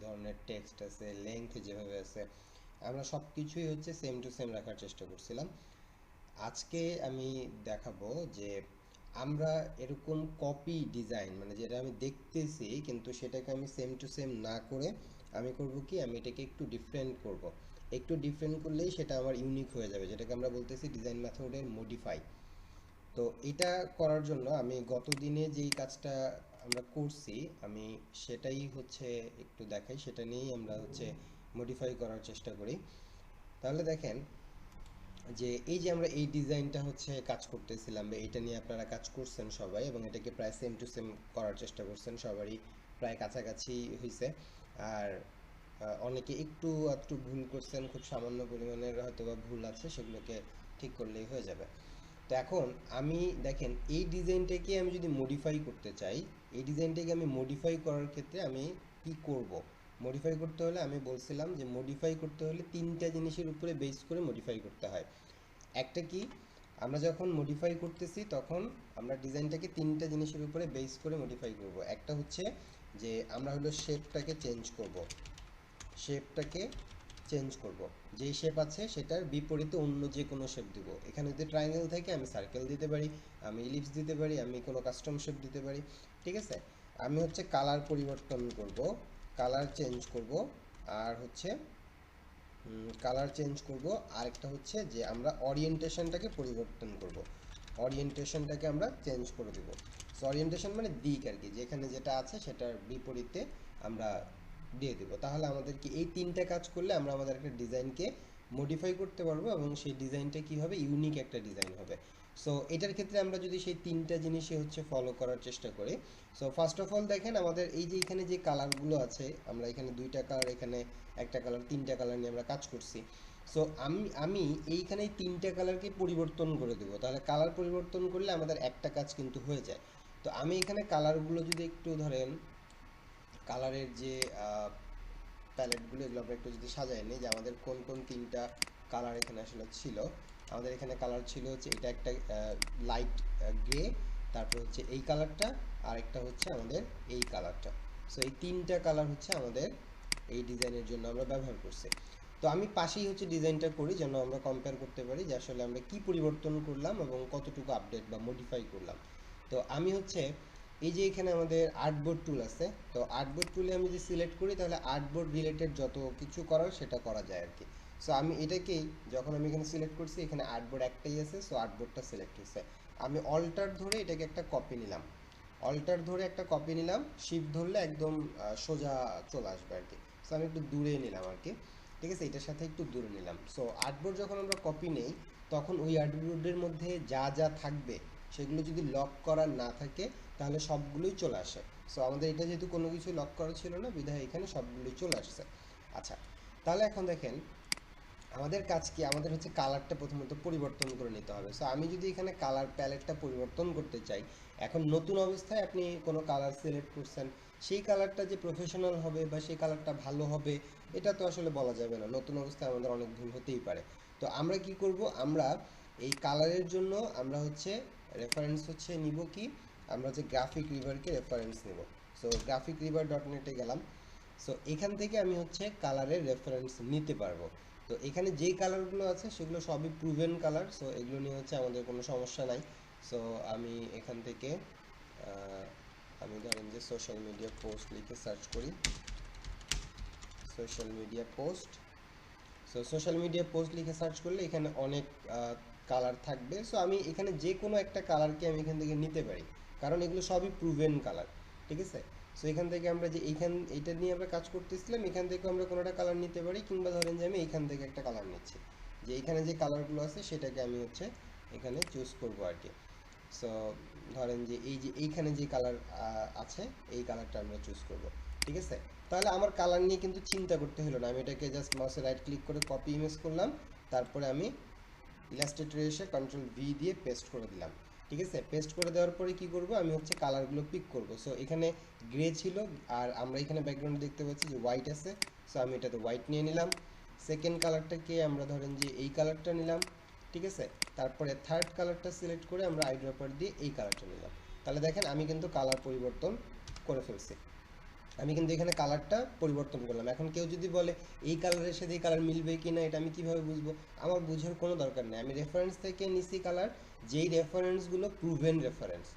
ধরনের টেক্সট আছে, লেংথ যেভাবে আছে, আমরা সব কিছুই হচ্ছে সেম টু সেম রাখার চেষ্টা করছিলাম। আজকে আমি দেখাবো যে আমরা এরকম কপি ডিজাইন, মানে যেটা আমি দেখতেছি কিন্তু সেটাকে আমি সেম টু সেম না করে আমি করব কি, আমি এটাকে একটু ডিফারেন্ট করব। একটু ডিফারেন্ট করলেই সেটা আমার ইউনিক হয়ে যাবে, যেটাকে আমরা বলতেছি ডিজাইন মেথডের মডিফাই। তো এটা করার জন্য আমি গত দিনে যেই কাজটা আমরা করছি, আমি সেটাই হচ্ছে একটু দেখাই, সেটা নিয়েই আমরা হচ্ছে মডিফাই করার চেষ্টা করি। তাহলে দেখেন যে এই যে আমরা এই ডিজাইনটা হচ্ছে কাজ করতেছিলাম, বা এটা নিয়ে আপনারা কাজ করছেন সবাই, এবং এটাকে প্রায় সেম টু সেম করার চেষ্টা করছেন, সবারই প্রায় কাছাকাছি হয়েছে। আর অনেকে একটু একটু ভুল করছেন, খুব সামান্য পরিমাণের হয়তো বা ভুল আছে, সেগুলোকে ঠিক করলেই হয়ে যাবে। তো এখন আমি দেখেন এই ডিজাইনটাকে আমি যদি মডিফাই করতে চাই, এই ডিজাইনটাকে আমি মডিফাই করার ক্ষেত্রে আমি কি করব? মডিফাই করতে হলে আমি বলছিলাম যে মডিফাই করতে হলে তিনটা জিনিসের উপরে বেস করে মডিফাই করতে হয়। একটা কি, আমরা যখন মডিফাই করতেছি তখন আমরা ডিজাইনটাকে তিনটা জিনিসের উপরে বেস করে মডিফাই করব। একটা হচ্ছে যে আমরা হলো শেপটাকে চেঞ্জ করব, শেপটাকে চেঞ্জ করব, যেই শেপ আছে সেটার বিপরীতে অন্য যে কোনো শেপ দিব। এখানে যদি ট্রায়াঙ্গেল থাকে আমি সার্কেল দিতে পারি, আমি ইলিপস দিতে পারি, আমি কোনো কাস্টম শেপ দিতে পারি। ঠিক আছে, আমি হচ্ছে কালার পরিবর্তন করব, কালার চেঞ্জ করব, আর হচ্ছে কালার চেঞ্জ করব। আরেকটা হচ্ছে যে আমরা ওরিয়েন্টেশনটাকে পরিবর্তন করব, ওরিয়েন্টেশনটাকে আমরা চেঞ্জ করে দেব। সো ওরিয়েন্টেশন মানে দিক আর কি, যেখানে যেটা আছে সেটার বিপরীতে আমরা দিয়ে দেব। তাহলে আমাদের কি এই তিনটা কাজ করলে আমরা আমাদের একটা ডিজাইনকে মডিফাই করতে পারবো, এবং সেই ডিজাইনটা কি হবে, ইউনিক একটা ডিজাইন হবে। সো এটার ক্ষেত্রে আমরা যদি সেই তিনটা জিনিসই হচ্ছে ফলো করার চেষ্টা করি। সো ফার্স্ট অফ অল দেখেন আমাদের এই যে এখানে যে কালারগুলো আছে, আমরা এখানে দুইটা কালার, এখানে একটা কালার, তিনটা কালার নিয়ে আমরা কাজ করছি। সো আমি এইখানে এই তিনটা কালারকে পরিবর্তন করে দেবো, তাহলে কালার পরিবর্তন করলে আমাদের একটা কাজ কিন্তু হয়ে যায়। তো আমি এখানে কালারগুলো যদি একটু ধরেন, কালারের যে প্যালেটগুলো, এগুলো আমরা একটু যদি সাজাই নিই, যে আমাদের কোন কোন তিনটা কালার এখানে আসলে ছিল। আমাদের এখানে কালার ছিল হচ্ছে এটা একটা লাইট গ্রে, তারপর হচ্ছে এই কালারটা, আর একটা হচ্ছে আমাদের এই কালারটা। সো এই তিনটা কালার হচ্ছে আমাদের এই ডিজাইনের জন্য আমরা ব্যবহার করছি। তো আমি পাশেই হচ্ছে ডিজাইনটা করি যেন আমরা কম্পেয়ার করতে পারি যে আসলে আমরা কি পরিবর্তন করলাম এবং কতটুকু আপডেট বা মডিফাই করলাম। তো আমি হচ্ছে এই যে এখানে আমাদের আর্টবোর্ড টুল আছে, তো আর্টবোর্ড টুলে আমি যদি সিলেক্ট করি তাহলে আর্টবোর্ড রিলেটেড যত কিছু করার সেটা করা যায় আর কি। সো আমি এটাকেই, যখন আমি এখানে সিলেক্ট করছি এখানে আর্টবোর্ড একটাই আছে, সো আর্টবোর্ডটা সিলেক্ট হয়েছে। আমি অল্টার ধরে এটাকে একটা কপি নিলাম, অল্টার ধরে একটা কপি নিলাম, শিফট ধরলে একদম সোজা চলে আসবে আর কি। সো আমি একটু দূরে নিলাম আর কি, ঠিক আছে, এটার সাথে একটু দূরে নিলাম। সো আর্টবোর্ড যখন আমরা কপি নেই তখন ওই আর্টবোর্ডের মধ্যে যা যা থাকবে সেগুলো যদি লক করা না থাকে তাহলে সবগুলোই চলে আসে। সো আমাদের এটা যেহেতু কোনো কিছু লক করা ছিল না, বিধায় এখানে সবগুলোই চলে আসছে। আচ্ছা, তাহলে এখন দেখেন আমাদের কাজ কি, আমাদের হচ্ছে কালারটা প্রথমত পরিবর্তন করে নিতে হবে। সো আমি যদি এখানে কালার প্যালেটটা পরিবর্তন করতে চাই, এখন নতুন অবস্থায় আপনি কোনো কালার সিলেক্ট করছেন, সেই কালারটা যে প্রফেশনাল হবে বা সেই কালারটা ভালো হবে এটা তো আসলে বলা যাবে না, নতুন অবস্থায় আমাদের অনেক ভুল হতেই পারে। তো আমরা কি করব, আমরা এই কালারের জন্য আমরা হচ্ছে রেফারেন্স হচ্ছে নিব কি, আমরা হচ্ছে গ্রাফিক রিভারকে রেফারেন্স নিব। সো গ্রাফিক রিভার ডট নেটে গেলাম। সো এখান থেকে আমি হচ্ছে কালারের রেফারেন্স নিতে পারবো। তো এখানে যেই কালারগুলো আছে সেগুলো সবই প্রুভেন কালার, সো এগুলো নিয়ে হচ্ছে আমাদের কোনো সমস্যা নাই। সো আমি এখান থেকে আমি ধরেন যে সোশ্যাল মিডিয়া পোস্ট লিখে সার্চ করি, social media post. So social media post লিখে সার্চ করলে এখানে অনেক কালার থাকবে। সো আমি এখানে যে কোনো একটা কালারকে আমি এখান থেকে নিতে পারি, কারণ এগুলো সবই প্রুভেন কালার। ঠিক আছে, সো এখান থেকে আমরা যে এইটা নিয়ে আমরা কাজ করতেছিলাম, এখান থেকে আমরা কোনোটা কালার নিতে পারি, কিংবা ধরেন যে আমি এইখান থেকে একটা কালার নিচ্ছি, যে এখানে যে কালারগুলো আছে সেটাকে আমি হচ্ছে এখানে চুজ করবো আর কি। সো ধরেন যে এই যে এইখানে যে কালার আছে এই কালারটা আমরা চুজ করব। ঠিক আছে, তাহলে আমার কালার নিয়ে কিন্তু চিন্তা করতে হলো না, আমি এটাকে জাস্ট মাউসে রাইট ক্লিক করে কপি ইমেজ করলাম, তারপরে আমি ইলাস্ট্রেটরে এসে কন্ট্রোল ভি দিয়ে পেস্ট করে দিলাম। ঠিক আছে, পেস্ট করে দেওয়ার পরে কি করব, আমি হচ্ছে কালারগুলো পিক করব। সো এখানে গ্রে ছিল, আর আমরা এখানে ব্যাকগ্রাউন্ডে দেখতে পাচ্ছি যে হোয়াইট আছে, সো আমি এটাতে হোয়াইট নিয়ে নিলাম। সেকেন্ড কালারটাকে আমরা ধরেন যে এই কালারটা নিলাম। ঠিক আছে, তারপরে থার্ড কালারটা সিলেক্ট করে আমরা আইড্রপার দিয়ে এই কালারটা নিলাম। তাহলে দেখেন আমি কিন্তু কালার পরিবর্তন করে ফেলছি। আমি কিন্তু এখানে কালারটা পরিবর্তন করলাম। এখন কেউ যদি বলে এই কালারের সাথে এই কালার মিলবে কি না, এটা আমি কিভাবে বুঝবো? আমার বোঝার কোনো দরকার নেই, আমি রেফারেন্স থেকে নিছি কালার, যেই রেফারেন্সগুলো প্রুভেন রেফারেন্স।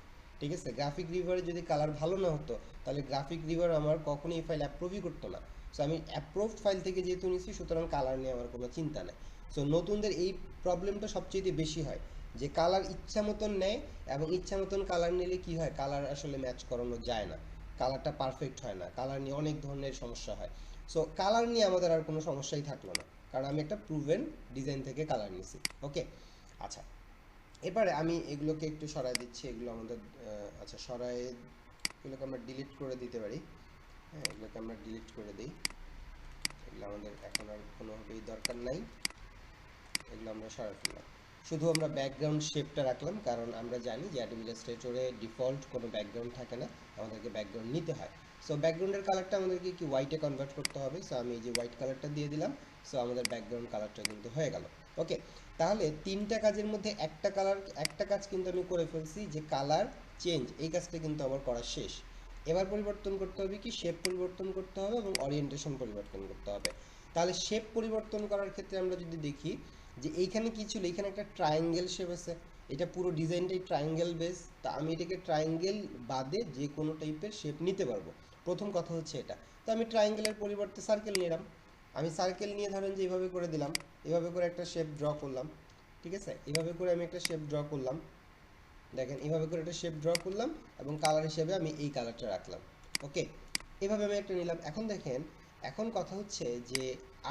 ঠিক আছে, গ্রাফিক রিভারে যদি কালার ভালো না হতো তাহলে গ্রাফিক রিভার আমার কখনোই এই ফাইল অ্যাপ্রুভই করতো না। সো আমি অ্যাপ্রুভড ফাইল থেকে যেহেতু নিছি, সুতরাং কালার নিয়ে আমার কোনো চিন্তা নেই। সো নতুনদের এই প্রবলেমটা সবচেয়ে বেশি হয়, যে কালার ইচ্ছা মতন নেয়, এবং ইচ্ছা মতন কালার নিলে কি হয়, কালার আসলে ম্যাচ করানো যায় না, কালারটা পারফেক্ট হয় না, কালার নিয়ে অনেক ধরনের সমস্যা হয়। সো কালার নিয়ে আমাদের আর কোনো সমস্যাই থাকলো না, কারণ আমি একটা প্রুভেন ডিজাইন থেকে কালার নিছি। ওকে, আচ্ছা, এবারে আমি এগুলোকে একটু সরাই দিচ্ছি, এগুলো আমাদের আচ্ছা সরাই, এগুলোকে আমরা ডিলিট করে দিতে পারি। হ্যাঁ, এগুলোকে আমরা ডিলিট করে দিই, এগুলো আমাদের এখন আর কোনোভাবেই দরকার নাই, এগুলো আমরা সরাই ফেললাম। শুধু আমরা ব্যাকগ্রাউন্ড শেপটা রাখলাম, কারণ আমরা জানি যে অ্যাডোবি ইলাস্ট্রেটরে ডিফল্ট কোনো ব্যাকগ্রাউন্ড থাকে না, আমাদেরকে ব্যাকগ্রাউন্ড নিতে হয়। সো ব্যাকগ্রাউন্ডের কালারটা আমাদেরকে কি হোয়াইটে কনভার্ট করতে হবে। সো আমি এই যে হোয়াইট কালারটা দিয়ে দিলাম, সো আমাদের ব্যাকগ্রাউন্ড কালারটা কিন্তু হয়ে গেল। ওকে, তাহলে তিনটা কাজের মধ্যে একটা কাজ কিন্তু আমি করে ফেলছি, যে কালার চেঞ্জ, এই কাজটা কিন্তু আমার করা শেষ। এবার পরিবর্তন করতে হবে কি, শেপ পরিবর্তন করতে হবে এবং ওরিয়েন্টেশন পরিবর্তন করতে হবে। তাহলে শেপ পরিবর্তন করার ক্ষেত্রে আমরা যদি দেখি যে এইখানে কি ছিল, এখানে একটা ট্রায়াঙ্গেল শেপ আছে, এটা পুরো ডিজাইনটাই ট্রায়াঙ্গেল বেস, তা আমি এটাকে ট্রায়াঙ্গেল বাদে যে কোনো টাইপের শেপ নিতে পারবো। প্রথম কথা হচ্ছে এটা। তো আমি ট্রায়াঙ্গেলের পরিবর্তে সার্কেল নিলাম, আমি সার্কেল নিয়ে ধরেন যে এইভাবে করে দিলাম, এভাবে করে একটা শেপ ড্র করলাম। ঠিক আছে, এভাবে করে আমি একটা শেপ ড্র করলাম, দেখেন এভাবে করে একটা শেপ ড্র করলাম, এবং কালার হিসেবে আমি এই কালারটা রাখলাম। ওকে, এভাবে আমি একটা নিলাম। এখন দেখেন, এখন কথা হচ্ছে যে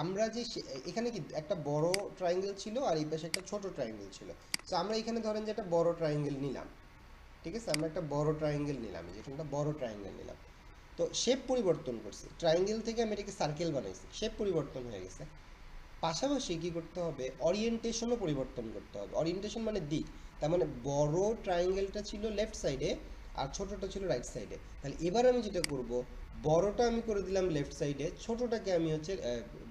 আমরা যে এখানে কি একটা বড় ট্রায়াঙ্গেল ছিল, আর এই পাশে একটা ছোট ট্রায়াঙ্গেল ছিল। তো আমরা এখানে ধরেন যে একটা বড় ট্রায়াঙ্গেল নিলাম। ঠিক আছে, আমরা একটা বড় ট্রায়াঙ্গেল নিলাম, যেখানে একটা বড় ট্রায়াঙ্গেল নিলাম। তো শেপ পরিবর্তন করছি, ট্রায়াঙ্গেল থেকে আমি এটাকে সার্কেল বানাইছি, শেপ পরিবর্তন হয়ে গেছে। পাশাপাশি কি করতে হবে, অরিয়েন্টেশনও পরিবর্তন করতে হবে। অরিয়েন্টেশন মানে দিক, তার মানে বড় ট্রায়াঙ্গেলটা ছিল লেফট সাইডে আর ছোটটা ছিল রাইট সাইডে। তাহলে এবার আমি যেটা করব, বড়টা আমি করে দিলাম লেফট সাইডে, ছোটটাকে আমি হচ্ছে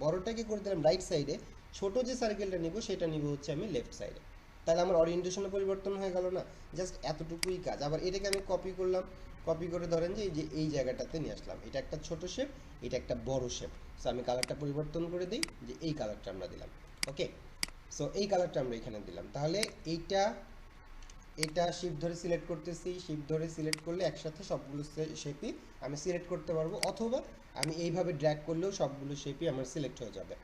বড়টাকে করে দিলাম রাইট সাইডে, ছোট যে সার্কেলটা নিব সেটা নিব হচ্ছে আমি লেফট সাইডে। তাহলে আমার অরিয়েন্টেশনও পরিবর্তন হয়ে গেল না? জাস্ট এতটুকুই কাজ। আবার এটাকে আমি কপি করলাম, কপি করে ধরেন যে এই জায়গাটাতে নিয়ে আসলাম, এটা একটা ছোট শেপ, এটা একটা বড় শেপ। সো আমি কালারটা পরিবর্তন করে দিই, যে এই কালারটা আমরা দিলাম। ওকে, সো এই কালারটা আমরা এখানে দিলাম। তাহলে এইটা, এটা শিফট ধরে সিলেক্ট করতেছি, শিফট ধরে সিলেক্ট করলে একসাথে সবগুলো শেপই আমি সিলেক্ট করতে পারবো, অথবা আমি এইভাবে ড্র্যাগ করলেও সবগুলো শেপই আমার সিলেক্ট হয়ে যাবে।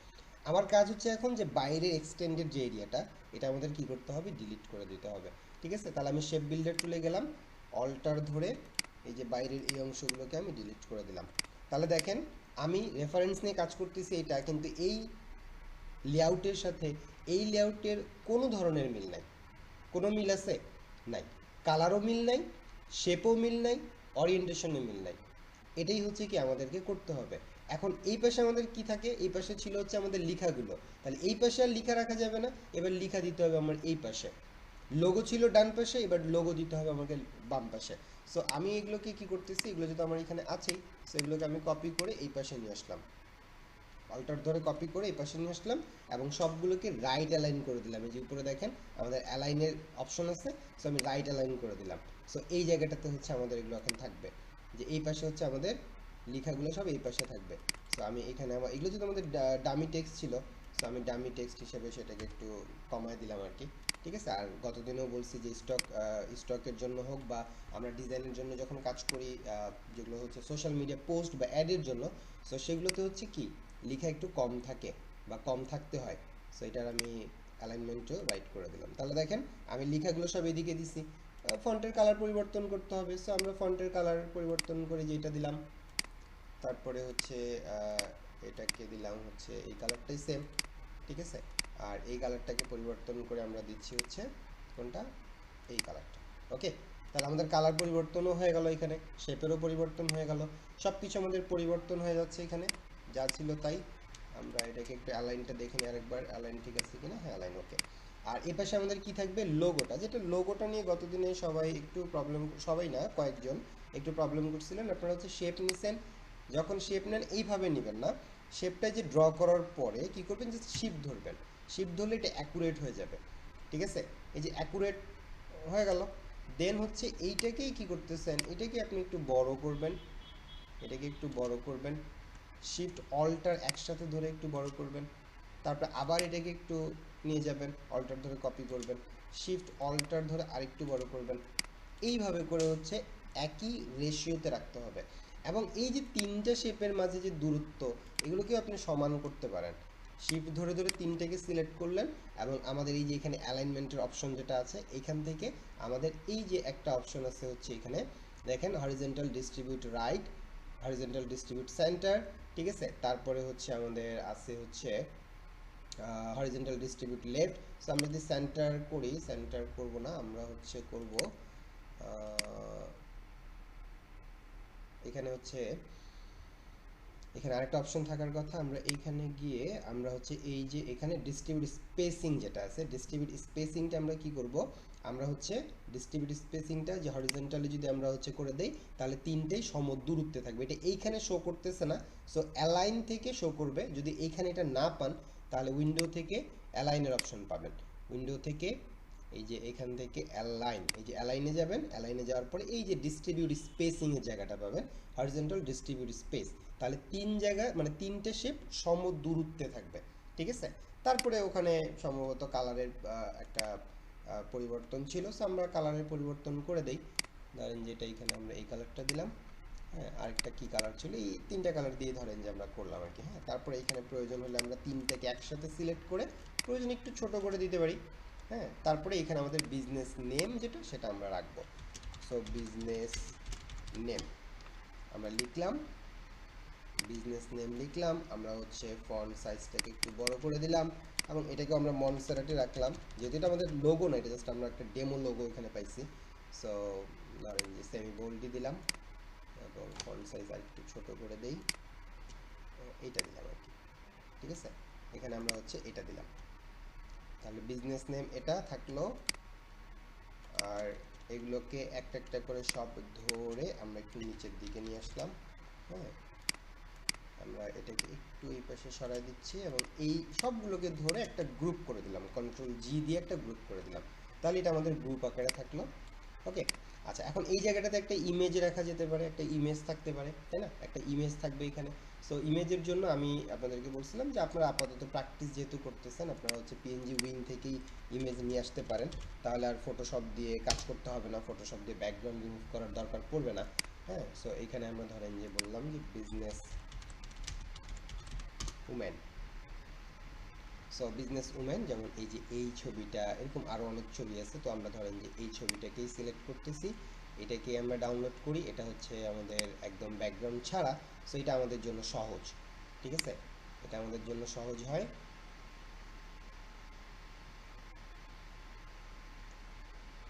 আমার কাজ হচ্ছে এখন যে বাইরের এক্সটেন্ডেড যে এরিয়াটা, এটা আমাদের কি করতে হবে, ডিলিট করে দিতে হবে। ঠিক আছে, তাহলে আমি শেপ বিল্ডার টুলে গেলাম, অল্টার ধরে এই যে বাইরের এই অংশগুলোকে আমি ডিলিট করে দিলাম। তাহলে দেখেন, আমি রেফারেন্স নিয়ে কাজ করতেছি এটা, কিন্তু এই লেআউটের সাথে এই লেআউটের কোনো ধরনের মিল নাই। কোনো মিল আছে? নাই। কালারও মিল নাই, শেপও মিল নাই, অরিয়েন্টেশনে মিল নাই। এটাই হচ্ছে কি আমাদেরকে করতে হবে। এখন এই পাশে আমাদের কি থাকে, এই পাশে ছিল হচ্ছে আমাদের লেখাগুলো, তাহলে এই পাশে আর লেখা রাখা যাবে না, এবার লেখা দিতে হবে আমার এই পাশে। লোগো ছিল ডান পাশে, এবার লোগো দিতে হবে আমাকে বাম পাশে। সো আমি এগুলোকে কি করতেছি, এগুলো যেহেতু আমার এখানে আছেই, সো এগুলোকে আমি কপি করে এই পাশে নিয়ে আসলাম, অল্টার ধরে কপি করে এই পাশে নিয়ে আসলাম, এবং সবগুলোকে রাইট অ্যালাইন করে দিলাম। এই যে উপরে দেখেন আমাদের অ্যালাইনের অপশন আছে, সো আমি রাইট অ্যালাইন করে দিলাম। সো এই জায়গাটাতে হচ্ছে আমাদের এগুলো এখন থাকবে, যে এই পাশে হচ্ছে আমাদের লেখাগুলো সব এই পাশে থাকবে। সো আমি এখানে আমার এগুলো যদি আমাদের ডামি টেক্সট ছিল, সো আমি ডামি টেক্সট হিসেবে সেটাকে একটু কমায় দিলাম আর কি। ঠিক আছে, আর গতদিনও বলছি যে স্টকের জন্য হোক বা আমরা ডিজাইনের জন্য যখন কাজ করি, যেগুলো হচ্ছে সোশ্যাল মিডিয়া পোস্ট বা অ্যাডের জন্য, সো সেগুলোতে হচ্ছে কি লেখা একটু কম থাকে বা কম থাকতে হয়। সো এটার আমি অ্যালাইনমেন্টও রাইট করে দিলাম। তাহলে দেখেন আমি লেখাগুলো সব এদিকে দিছি। ফন্টের কালার পরিবর্তন করতে হবে, সো আমরা ফন্টের কালার পরিবর্তন করে যেটা দিলাম, তারপরে হচ্ছে এটাকে দিলাম হচ্ছে এই কালারটাই সেম। ঠিক আছে, আর এই কালারটাকে পরিবর্তন করে আমরা দিচ্ছি হচ্ছে কোনটা, এই কালারটা। ওকে, তাহলে আমাদের কালার পরিবর্তনও হয়ে গেল, এখানে শেপেরও পরিবর্তন হয়ে গেল, সব কিছু আমাদের পরিবর্তন হয়ে যাচ্ছে এখানে, যা ছিল তাই। আমরা এটাকে একটু অ্যালাইনটা দেখে নিই আরেকবার, অ্যালাইন ঠিক আছে কিনা, হ্যাঁ অ্যালাইন ওকে। আর এ পাশে আমাদের কি থাকবে, লোগোটা, যেটা লোগোটা নিয়ে গতদিনে সবাই একটু প্রবলেম, সবাই না কয়েকজন একটু প্রবলেম করছিলেন। আপনারা হচ্ছে শেপ নিছেন, যখন শেপ নেন এইভাবে নেবেন না, শেপটা যে ড্র করার পরে কি করবেন, যে শিপ ধরবেন, শিপ ধরলে এটা অ্যাকুরেট হয়ে যাবে। ঠিক আছে, এই যে অ্যাকুরেট হয়ে গেল, দেন হচ্ছে এইটাকেই কি করতেছেন, এটাকে আপনি একটু বড় করবেন, এটাকে একটু বড় করবেন, শিফট অল্টার একসাথে ধরে একটু বড় করবেন, তারপর আবার এটাকে একটু নিয়ে যাবেন, অল্টার ধরে কপি করবেন, শিফট অল্টার ধরে আরেকটু বড় করবেন। এইভাবে করে হচ্ছে একই রেশিওতে রাখতে হবে। এবং এই যে তিনটা শেপের মাঝে যে দূরত্ব, এগুলোকেও আপনি সমান করতে পারেন। শিফট ধরে ধরে তিনটাকে সিলেক্ট করলেন, এবং আমাদের এই যে এখানে অ্যালাইনমেন্টের অপশন যেটা আছে, এখান থেকে আমাদের এই যে একটা অপশন আছে হচ্ছে এখানে দেখেন, horizontal distribute right, horizontal distribute centre, ঠিক আছে। তারপরে হচ্ছে আমাদের আছে হচ্ছে হরিজন্টাল ডিস্ট্রিবিউট লেফট। সো আমরা যদি সেন্টার করি, সেন্টার করব না, আমরা হচ্ছে করব এখানে হচ্ছে এখানে আরেকটা অপশন থাকার কথা, আমরা এইখানে গিয়ে আমরা হচ্ছে এই যে এখানে ডিস্ট্রিবিউট স্পেসিং যেটা আছে, ডিস্ট্রিবিউট স্পেসিংটা আমরা কি করব, আমরা হচ্ছে ডিস্ট্রিবিউট স্পেসিংটা যে হরিজন্টালি যদি আমরা হচ্ছে করে দেই, তাহলে তিনটেই সম দূরত্বে থাকবে। এটা এইখানে শো করতেছে না, সো অ্যালাইন থেকে শো করবে। যদি এইখানে এটা না পান, তাহলে উইন্ডো থেকে অ্যালাইনের অপশন পাবেন। উইন্ডো থেকে এই যে এখান থেকে অ্যালাইন, এই যে অ্যালাইনে যাবেন, অ্যালাইনে যাওয়ার পরে এই যে ডিস্ট্রিবিউট স্পেসিং এর জায়গাটা পাবেন, হরিজন্টাল ডিস্ট্রিবিউট স্পেস। তাহলে তিন জায়গা মানে তিনটে শেপ সম দূরত্বে থাকবে, ঠিক আছে। তারপরে ওখানে সম্ভবত কালারের একটা পরিবর্তন ছিল, সো আমরা কালারের পরিবর্তন করে দেই। ধরেন যেটা এখানে আমরা এই কালারটা দিলাম, হ্যাঁ, আরেকটা কি কালার ছিল, এই তিনটা কালার দিয়ে ধরেন যে আমরা করলাম আর কি। হ্যাঁ, তারপরে এখানে প্রয়োজন হলে আমরা তিনটাকে একসাথে সিলেক্ট করে প্রয়োজন একটু ছোট করে দিতে পারি। হ্যাঁ, তারপরে এখানে আমাদের বিজনেস নেম যেটা সেটা আমরা রাখবো। সো বিজনেস নেম আমরা লিখলাম, বিজনেস নেম লিখলাম, আমরা হচ্ছে ফন্ট সাইজটাকে একটু বড় করে দিলাম, এবং এটাকে আমরা মনসেরাটে রাখলাম, যেহেতু এটা আমাদের লোগো না, এটা জাস্ট আমরা একটা ডেমো লোগো এখানে পাইছি। সো ধরেন যে সেমি বোল্ডই দিলাম, এবং ফন্ট সাইজ আর একটু ছোট করে দেই, এইটা দিলাম আর কি, ঠিক আছে। এখানে আমরা হচ্ছে এটা দিলাম, তাহলে বিজনেস নেম এটা থাকলো। আর এগুলোকে একটা একটা করে সব ধরে আমরা একটু নিচের দিকে নিয়ে আসলাম। হ্যাঁ, আমরা এটাকে একটু এই পাশে সরাই দিচ্ছি, এবং এই সবগুলোকে ধরে একটা গ্রুপ করে দিলাম, কন্ট্রোল জি দিয়ে একটা গ্রুপ করে দিলাম। তাহলে এটা আমাদের গ্রুপ আকারে থাকলো। ওকে, আচ্ছা, এখন এই জায়গাটাতে একটা ইমেজ রাখা যেতে পারে, একটা ইমেজ থাকতে পারে, তাই না, একটা ইমেজ থাকবে এখানে। সো ইমেজের জন্য আমি আপনাদেরকে বলছিলাম যে আপনারা আপাতত প্র্যাকটিস যেহেতু করতেছেন, আপনারা হচ্ছে পিএনজি উইং থেকেই ইমেজ নিয়ে আসতে পারেন, তাহলে আর ফটোশপ দিয়ে কাজ করতে হবে না, ফটোশপ দিয়ে ব্যাকগ্রাউন্ড রিমুভ করার দরকার পড়বে না। হ্যাঁ, সো এখানে আমরা ধরেন যে বললাম যে business women. So business women, যেমন এই যে এই ছবিটা, এরকম আরও অনেক ছবি আছে, তো আমরা ধরেন যে এই ছবিটাকেই সিলেক্ট করতেছি, এটাকে আমরা ডাউনলোড করি, এটা হচ্ছে আমাদের একদম ব্যাকগ্রাউন্ড ছাড়া। সো এটা আমাদের জন্য সহজ, ঠিক আছে, এটা আমাদের জন্য সহজ হয়।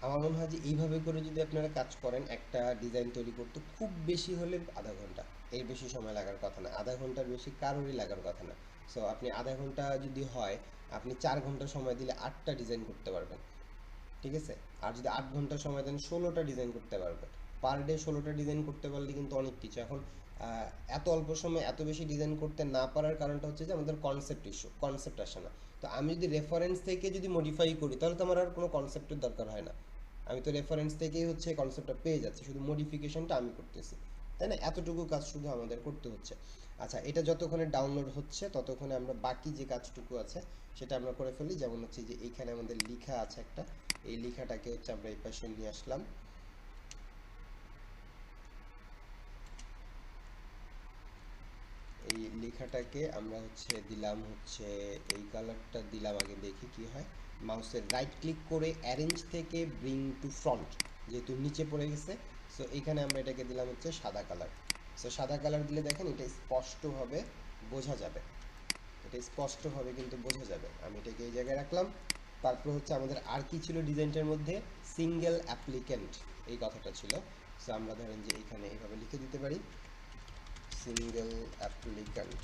আমার মনে হয় যে এইভাবে করে যদি আপনারা কাজ করেন, একটা ডিজাইন তৈরি করতে খুব বেশি হলে আধা ঘন্টা, এর বেশি সময় লাগার কথা না, আধা ঘন্টার বেশি কারোরই লাগার কথা না। সো আপনি আধা ঘন্টা যদি হয়, আপনি 4 ঘন্টা সময় দিলে 8টা ডিজাইন করতে পারবেন, ঠিক আছে। আর যদি 8 ঘন্টা সময় দেন, 16টা ডিজাইন করতে পারবেন। পার ডে 16টা ডিজাইন করতে পারলে কিন্তু অনেক কিছু। এখন এত অল্প সময় এত বেশি ডিজাইন করতে না পারার কারণটা হচ্ছে যে আমাদের কনসেপ্ট ইস্যু, কনসেপ্ট আসে না। তো আমি যদি রেফারেন্স থেকে যদি মডিফাই করি, তাহলে তো আমার আর কোনো কনসেপ্টের দরকার হয় না, আমি তো রেফারেন্স থেকেই হচ্ছে কনসেপ্টটা পেয়ে যাচ্ছি, শুধু মডিফিকেশনটা আমি করতেছি, তাই না, এতটুকু কাজ শুধু আমাদের করতে হচ্ছে। আচ্ছা, এটা যতক্ষণে ডাউনলোড হচ্ছে ততক্ষণে আমরা বাকি যে কাজটুকু আছে সেটা আমরা করে ফেলি। যেমন হচ্ছে যে এইখানে আমাদের লেখা আছে একটা, এই লেখাটাকে হচ্ছে আমরা এই পাশে নিয়ে আসলাম, এই লেখাটাকে আমরা হচ্ছে দিলাম হচ্ছে এই কালারটা দিলাম, আগে দেখি কি হয়। মাউসের রাইট ক্লিক করে অ্যারেঞ্জ থেকে ব্রিং টু ফ্রন্ট, যেহেতু নিচে পড়ে গেছে, সো এখানে আমরা এটাকে দিলাম হচ্ছে সাদা কালার। সো সাদা কালার দিলে দেখেন এটা স্পষ্টভাবে বোঝা যাবে, এটা স্পষ্টভাবে কিন্তু বোঝা যাবে। আমি এটাকে এই জায়গায় রাখলাম। তারপর হচ্ছে আমাদের আর কি ছিল ডিজাইনটার মধ্যে, সিঙ্গেল অ্যাপ্লিক্যান্ট, এই কথাটা ছিল। সো আমরা ধরেন যে এখানে এইভাবে লিখে দিতে পারি, সিঙ্গেল অ্যাপ্লিক্যান্ট,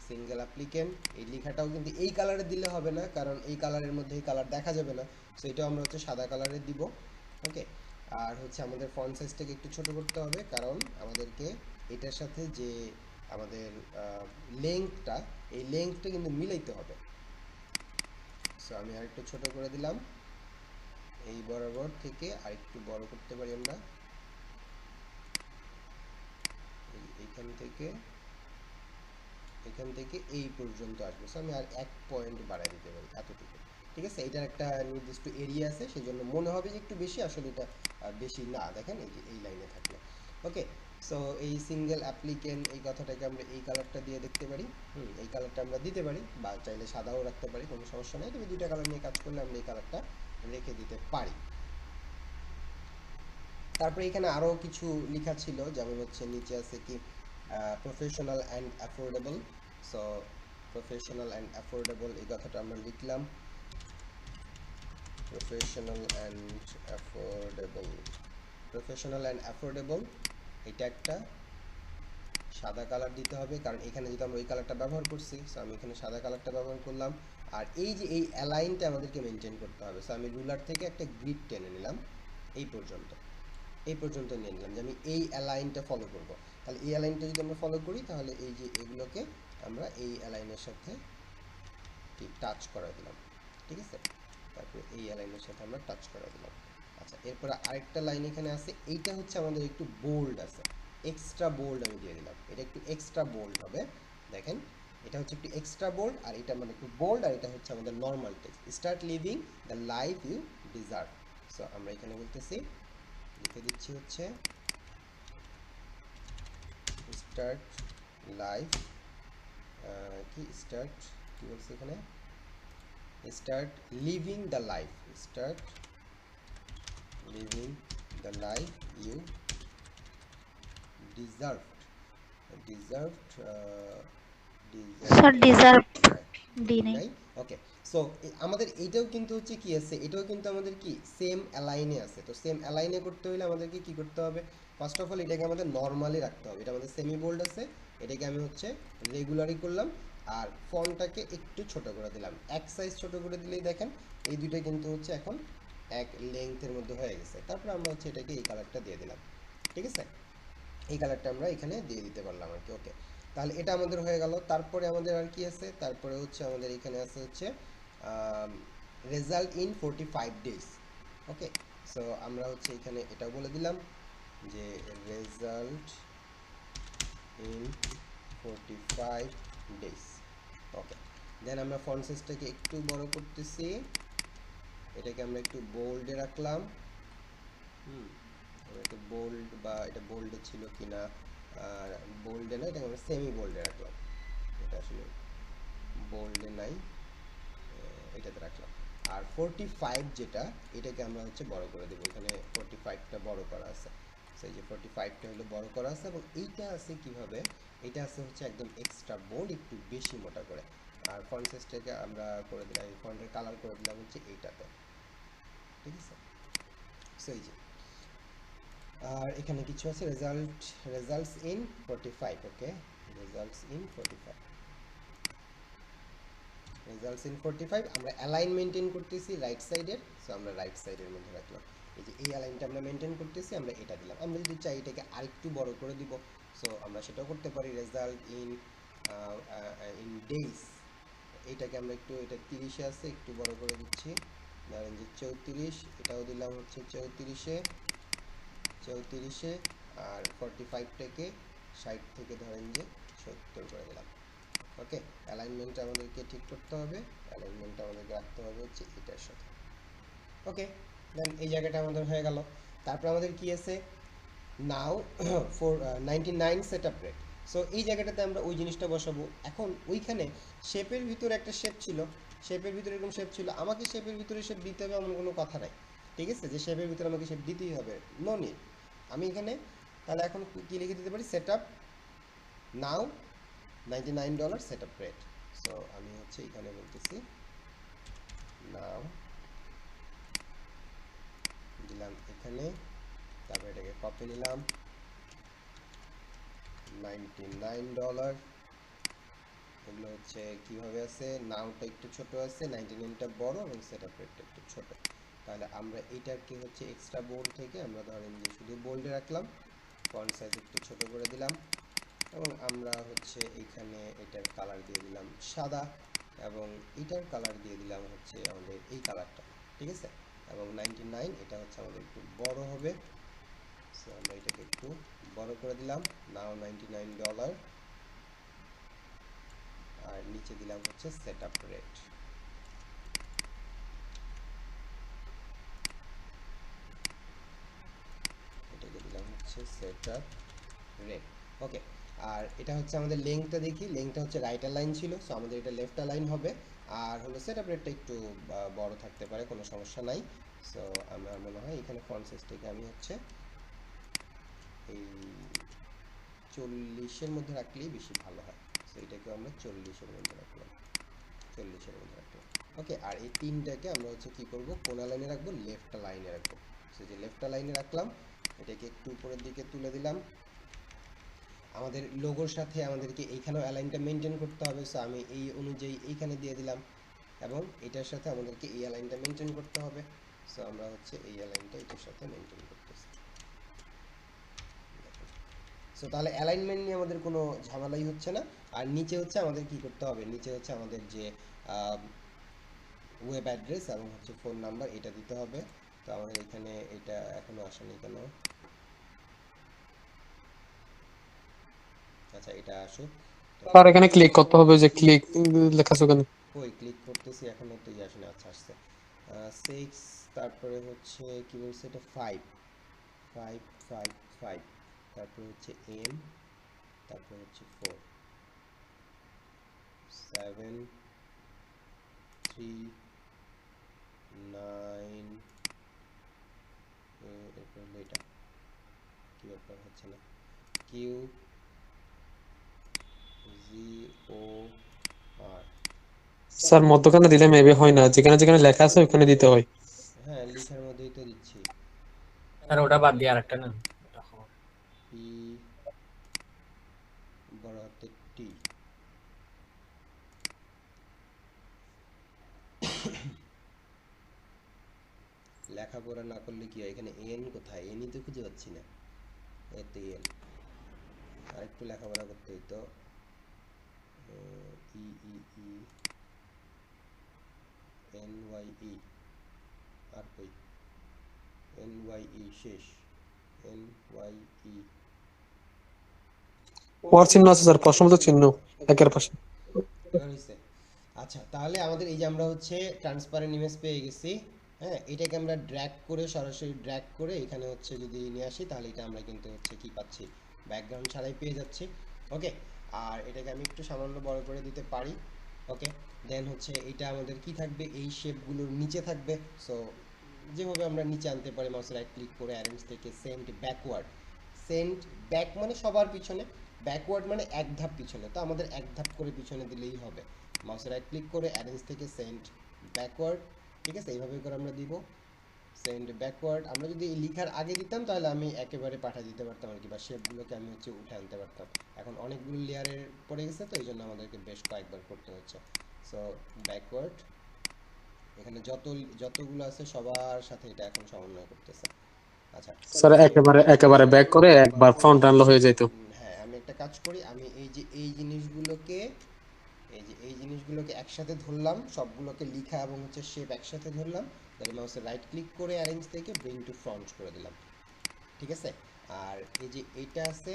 সিঙ্গেল অ্যাপ্লিক্যান্ট। এই লেখাটাও কিন্তু এই কালারে দিলে হবে না, কারণ এই কালারের মধ্যে এই কালার দেখা যাবে না, সো এটাও আমরা হচ্ছে সাদা কালারে দিব। ওকে, আর হচ্ছে আমাদের ফন্ট সাইজটাকে একটু ছোট করতে হবে, কারণ আমাদেরকে এটার সাথে যে আমাদের লেংথটা, এই লেংথটা কিন্তু মিলাইতে হবে। সো আমি আরেকটু ছোট করে দিলাম, এই বরাবর থেকে আরেকটু বড় করতে পারি আমরা, এই এখান থেকে এই পর্যন্ত আসবে। সো আমি আর 1 পয়েন্ট বাড়ায় দিতে পারি এতটুকু। ঠিক আছে, এটার একটা নির্দিষ্ট এরিয়া আছে, সেজন্য মনে হবে যে একটু বেশি, আসলে এটা বেশি না। দেখেন এই যে এই লাইনে থাকলো। ওকে, সো এই সিঙ্গেল অ্যাপ্লিকেন্ট এই কথাটাকে আমরা এই কালারটা দিয়ে দেখতে পারি। এই কালারটা আমরা দিতে পারি, বা চাইলে সাদাও রাখতে পারি, কোনো সমস্যা নেই। তবে দুইটা কালার নিয়ে কাজ করলে আমরা এই কালারটা রেখে দিতে পারি। তারপরে এখানে আরও কিছু লেখা ছিল, যেমন হচ্ছে নিচে আছে কি professional and affordable. So professional and affordable এই কথাটা আমরা লিখলাম, professional and affordable. Professional and affordable এটা একটা সাদা কালার দিতে হবে, কারণ এখানে যেহেতু আমরা ওই কালারটা ব্যবহার করছি, সো আমি এখানে সাদা কালারটা ব্যবহার করলাম। আর এই যে এই অ্যালাইনটা আমাদেরকে মেনটেন করতে হবে। সো আমি রুলার থেকে একটা গ্রিড টেনে নিলাম, এই পর্যন্ত নিয়ে নিলাম, যে আমি এই অ্যালাইনটা ফলো করব। তাহলে এই অ্যালাইনটা যদি আমরা ফলো করি, তাহলে এই যে এগুলোকে আমরা এই অ্যালাইনের সাথে টাচ করে দিলাম। ঠিক আছে, তারপরে এই অ্যালাইনের সাথে আমরা টাচ করে দিলাম। আচ্ছা, এরপরে আরেকটা লাইন এখানে আছে, এইটা হচ্ছে আমাদের একটু বোল্ড আছে, এক্সট্রা বোল্ড আমি দিয়ে দিলাম। এটা একটু এক্সট্রা বোল্ড হবে, দেখেন এটা হচ্ছে একটু এক্সট্রা বোল্ড, আর এটা মানে একটু বোল্ড, আর এটা হচ্ছে আমাদের normal text, start living the life you deserve. So আমরা এখানে বলতেছি, লিখে দিচ্ছি হচ্ছে স্টার্ট লাইফ, কি বলছে এখানে, start living the life, start living the life you deserved, deserved sir deserve ডি নেই। নাই। ওকে, সো আমাদের এইটাও কিন্তু হচ্ছে কি আছে, এটাও কিন্তু আমাদের কি সেম অ্যালাইনে আছে। তো সেম অ্যালাইনে করতে হলে আমাদেরকে কি করতে হবে, ফার্স্ট অফ অল এটাকে আমাদের নর্মালি রাখতে হবে। এটা আমাদের সেমি বোল্ড আছে, এটাকে আমি হচ্ছে রেগুলারই করলাম, আর ফন্টটাকে একটু ছোট করে দিলাম, এক সাইজ ছোট করে দিলেই দেখেন এই দুইটা কিন্তু হচ্ছে এখন এক লেংথের মধ্যে হয়ে গেছে। তারপর আমরা হচ্ছে এটাকে এই কালারটা দিয়ে দিলাম। ঠিক আছে, এই কালারটা আমরা এখানে দিয়ে দিতে পারলাম আর কি। ওকে, তাহলে এটা আমাদের হয়ে গেল। তারপরে আমাদের আর কি আছে, তারপরে হচ্ছে আমাদের এখানে আছে হচ্ছে result in 45 days. Okay, so আমরা হচ্ছে এখানে এটা বলে দিলাম যে রেজাল্ট ইন 45 ডেজ। ওকে, দেন আমরা ফন্ট সাইজটাকে একটু বড় করতেছি, এটাকে আমরা একটু বোল্ডে রাখলাম। একটু বোল্ড, বা এটা বোল্ডে ছিল কিনা, আর বোল্ডে না, এটাকে আমরা সেমি বোল্ডে রাখলাম। এটা আসলে বোল্ডে নাই, এটাতে রাখলাম। আর 45 যেটা, এটাকে আমরা হচ্ছে বড় করে দেবো, এখানে 45টা বড় করা আছে। সেই যে 45টা হলো বড় করা আছে, এবং এইটা আছে কিভাবে, এটা আছে হচ্ছে একদম এক্সট্রা বোল্ড, একটু বেশি মোটা করে। আর ফন্ট সাইজটাকে আমরা করে দিলাম, এই ফন্টের কালার করে দিলাম হচ্ছে এইটাতে। ঠিক আছে, সো এই যে, আর এখানে কিছু আছে results in 45। Okay, results in 45, results in 45 আমরা অ্যালাইন মেনটেন করতেছি রাইট সাইডের, সো আমরা রাইট সাইডের মধ্যে রাখলাম। এই যে এই অ্যালাইনটা আমরা মেনটেন করতেছি, আমরা এটা দিলাম। আমরা যদি চাই এটাকে আরেকটু বড় করে দিব, সো আমরা সেটাও করতে পারি। রেজাল্ট ইন ইন ডেজ, এইটাকে আমরা একটু, এটা 30-এ আছে, একটু বড় করে দিচ্ছি, ধরেন যে 34, এটাও দিলাম হচ্ছে 34-এ, আর 45টাকে 60 থেকে ধরেন যে 70 করে দিলাম। ওকে, অ্যালাইনমেন্টটা আমাদেরকে ঠিক করতে হবে, অ্যালাইনমেন্টটা আমাদেরকে রাখতে হবে হচ্ছে এটার সাথে। ওকে, দেন এই জায়গাটা আমাদের হয়ে গেল। তারপর আমাদের কি আছে, নাও ফর 99 সেটআপ রেট। সো এই জায়গাটাতে আমরা ওই জিনিসটা বসাবো। এখন ওইখানে শেপের ভিতরে একটা শেপ ছিল, শেপের ভিতরে এরকম শেপ ছিল, আমাকে শেপের ভিতরে শেপ দিতে হবে এমন কোনো কথা নাই। ঠিক আছে, যে শেপের ভিতরে আমাকে শেপ দিতেই হবে, নো নিড। আমি এখানে তাহলে এখন কি লিখে দিতে পারি, সেটআপ নাও $99 সেটআপ রেট। সো আমি হচ্ছে এখানে বলতেছি নাও, দিলাম এখানে, তারপর এটাকে কপি নিলাম, $99। এগুলো হচ্ছে কিভাবে আছে, নাওটা একটু ছোট আছে, 99টা বড়, এবং সেটআপ রেটটা একটু ছোট। তাহলে আমরা এইটাকে হচ্ছে এক্সট্রা বোল্ড থেকে আমরা ধরেন যে শুধু বোল্ডে রাখলাম, ফন্ট সাইজ একটু ছোট করে দিলাম, এবং আমরা হচ্ছে এইখানে এটার কালার দিয়ে দিলাম সাদা, এবং এটার কালার দিয়ে দিলাম হচ্ছে আমাদের এই কালারটা। ঠিক আছে, এবং 99 এটা হচ্ছে আমাদের একটু বড় হবে, সো আমরা এটাকে একটু বড় করে দিলাম, নাও $99, আর নিচে দিলাম হচ্ছে সেটআপ রেট। এটাকে দিলাম হচ্ছে সেটআপ রেট। ওকে, আর এটা হচ্ছে আমাদের লেংথটা দেখি, লেংথটা হচ্ছে রাইট অ্যালাইন ছিল, সো আমাদের এটা লেফট অ্যালাইন হবে। আর হলো সেটআপ রেটটা একটু বড় থাকতে পারে, কোনো সমস্যা নাই। সো আমার মনে হয় এখানে ফন্ট সাইজটাকে আমি হচ্ছে এই 40-এর মধ্যে রাখলেই বেশি ভালো হয়। সো এটাকে আমরা 40-এর মধ্যে রাখলাম, 40-এর মধ্যে রাখলাম। ওকে, আর এই তিনটাকে আমরা হচ্ছে কি করব, কোন লাইনে রাখবো, লেফট লাইনে রাখবো। সো যে লেফট লাইনে রাখলাম, এটাকে একটু উপরের দিকে তুলে দিলাম। আমাদের লোগোর সাথে আমাদেরকে এইখানেও অ্যালাইনটা মেনটেন করতে হবে, সো আমি এই অনুযায়ী এইখানে দিয়ে দিলাম, এবং এটার সাথে আমাদেরকে এই অ্যালাইনটা মেনটেন করতে হবে। সো আমরা হচ্ছে এই অ্যালাইনটা এটার সাথে মেনটেন করতেছি। সো তাহলে অ্যালাইনমেন্ট নিয়ে আমাদের কোনো ঝামেলাই হচ্ছে না। আর নিচে হচ্ছে আমাদের কি করতে হবে, নিচে হচ্ছে আমাদের যে ওয়েব অ্যাড্রেস এবং হচ্ছে ফোন নাম্বার এটা দিতে হবে। তো আমাদের এখানে এটা এখনো আসেনি কেন, আচ্ছা এটা আসুক। আর এখানে ক্লিক করতে হবে, যে ক্লিক লেখা আছে ওখানে। ওই ক্লিক করতেছি, এখনো তো আসেনি। আচ্ছা আসছে 6, তারপরে হচ্ছে কি বলছে এটা 5, 5, 5, 5, তারপরে হচ্ছে এম, তারপরে হচ্ছে 4, 7, 3, 9, এরপর হলো এটা কি ব্যাপার হচ্ছে না, কিউ জি ও আর। স্যার মধ্যখানে দিলে মেবি হয় না, যেখানে যেখানে লেখা আছে ওখানে দিতে হয়। হ্যাঁ লিখার মধ্যেই তো দিচ্ছি। আর ওটা বাদ দিয়ে আরেকটা না, পি বড় হাতের টি, লেখাপড়া না করলে কি হয়, এখানে এন কোথায়, এনই তো খুঁজে পাচ্ছি না, এতে এন, আর একটু লেখাপড়া করতে হইতো। ই ই ই এন ওয়াই ই, আর কই এন ওয়াই ই শেষ, এন ওয়াই ই ওর চিহ্ন আছে স্যার, প্রশ্নবোধক চিহ্ন একের পাশে। এবার হইছে। আচ্ছা তাহলে আমাদের এই যে আমরা হচ্ছে ট্রান্সপারেন্ট ইমেজ পেয়ে গেছি। হ্যাঁ, এটাকে আমরা ড্র্যাগ করে, সরাসরি ড্র্যাগ করে এখানে হচ্ছে যদি নিয়ে আসি, তাহলে এটা আমরা কিন্তু হচ্ছে কি পাচ্ছি, ব্যাকগ্রাউন্ড ছাড়াই পেয়ে যাচ্ছি। ওকে, আর এটাকে আমি একটু সামান্য বড় করে দিতে পারি। ওকে, দেন হচ্ছে এটা আমাদের কি থাকবে, এই শেপগুলোর নিচে থাকবে। সো যেভাবে আমরা নিচে আনতে পারি, মাউস রাইট ক্লিক করে অ্যারেঞ্জ থেকে সেন্ড ব্যাকওয়ার্ড, সেন্ড ব্যাক মানে সবার পিছনে, ব্যাকওয়ার্ড মানে এক ধাপ পিছনে, তো আমাদের এক ধাপ করে পিছনে দিলেই হবে। মাউস রাইট ক্লিক করে অ্যারেঞ্জ থেকে সেন্ড ব্যাকওয়ার্ড, ঠিক আছে, এইভাবে করে আমরা দিব সেন্ড ব্যাকওয়ার্ড। আমরা যদি লিখার আগে দিতাম তাহলে আমি একেবারে পাঠিয়ে দিতে পারতাম আর কি, বা শেপগুলোকে আমি হচ্ছে উঠে আনতে পারতাম। এখন অনেকগুলো লেয়ারের পড়ে গেছে, তো এই জন্য আমাদেরকে বেশ কয়েকবার করতে হচ্ছে। সো ব্যাকওয়ার্ড, এখানে যতগুলো আছে সবার সাথে এটা এখন সমন্বয় করতেছে। আচ্ছা স্যার একেবারে একেবারে ব্যাক করে একবার ফ্রন্ট আনলো হয়ে যেত। হ্যাঁ, আমি একটা কাজ করি, আমি এই যে এই জিনিসগুলোকে, এই জিনিসগুলোকে একসাথে ধরলাম, সবগুলোকে লিখা এবং হচ্ছে শেপ একসাথে ধরলাম, তাহলে মাউসের রাইট ক্লিক করে অ্যারেঞ্জ থেকে ব্রিং টু ফ্রন্ট করে দিলাম, ঠিক আছে। আর এই যে এইটা আছে,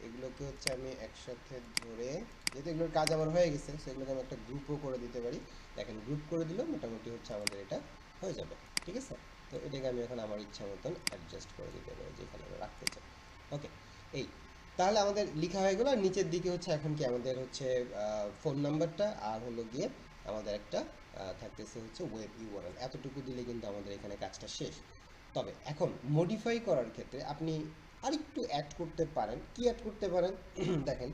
এগুলোকে হচ্ছে আমি একসাথে ধরে, যেহেতু এগুলোর কাজ আমার হয়ে গেছে, সেগুলোকে আমি একটা গ্রুপও করে দিতে পারি। দেখেন গ্রুপ করে দিলেও মোটামুটি হচ্ছে আমাদের এটা হয়ে যাবে, ঠিক আছে। তো এটাকে আমি এখন আমার ইচ্ছা মতন অ্যাডজাস্ট করে দিতে পারি যেখানে আমি রাখতে চাই। ওকে, এই তাহলে আমাদের লেখা হয়ে গেল। আর নিচের দিকে হচ্ছে এখন কি আমাদের হচ্ছে ফোন নাম্বারটা, আর হলো গিয়ে আমাদের একটা থাকতেছে হচ্ছে ওয়েব ইউআরএল। এতটুকু দিলে কিন্তু আমাদের এখানে কাজটা শেষ। তবে এখন মডিফাই করার ক্ষেত্রে আপনি আরেকটু অ্যাড করতে পারেন। কি অ্যাড করতে পারেন দেখেন,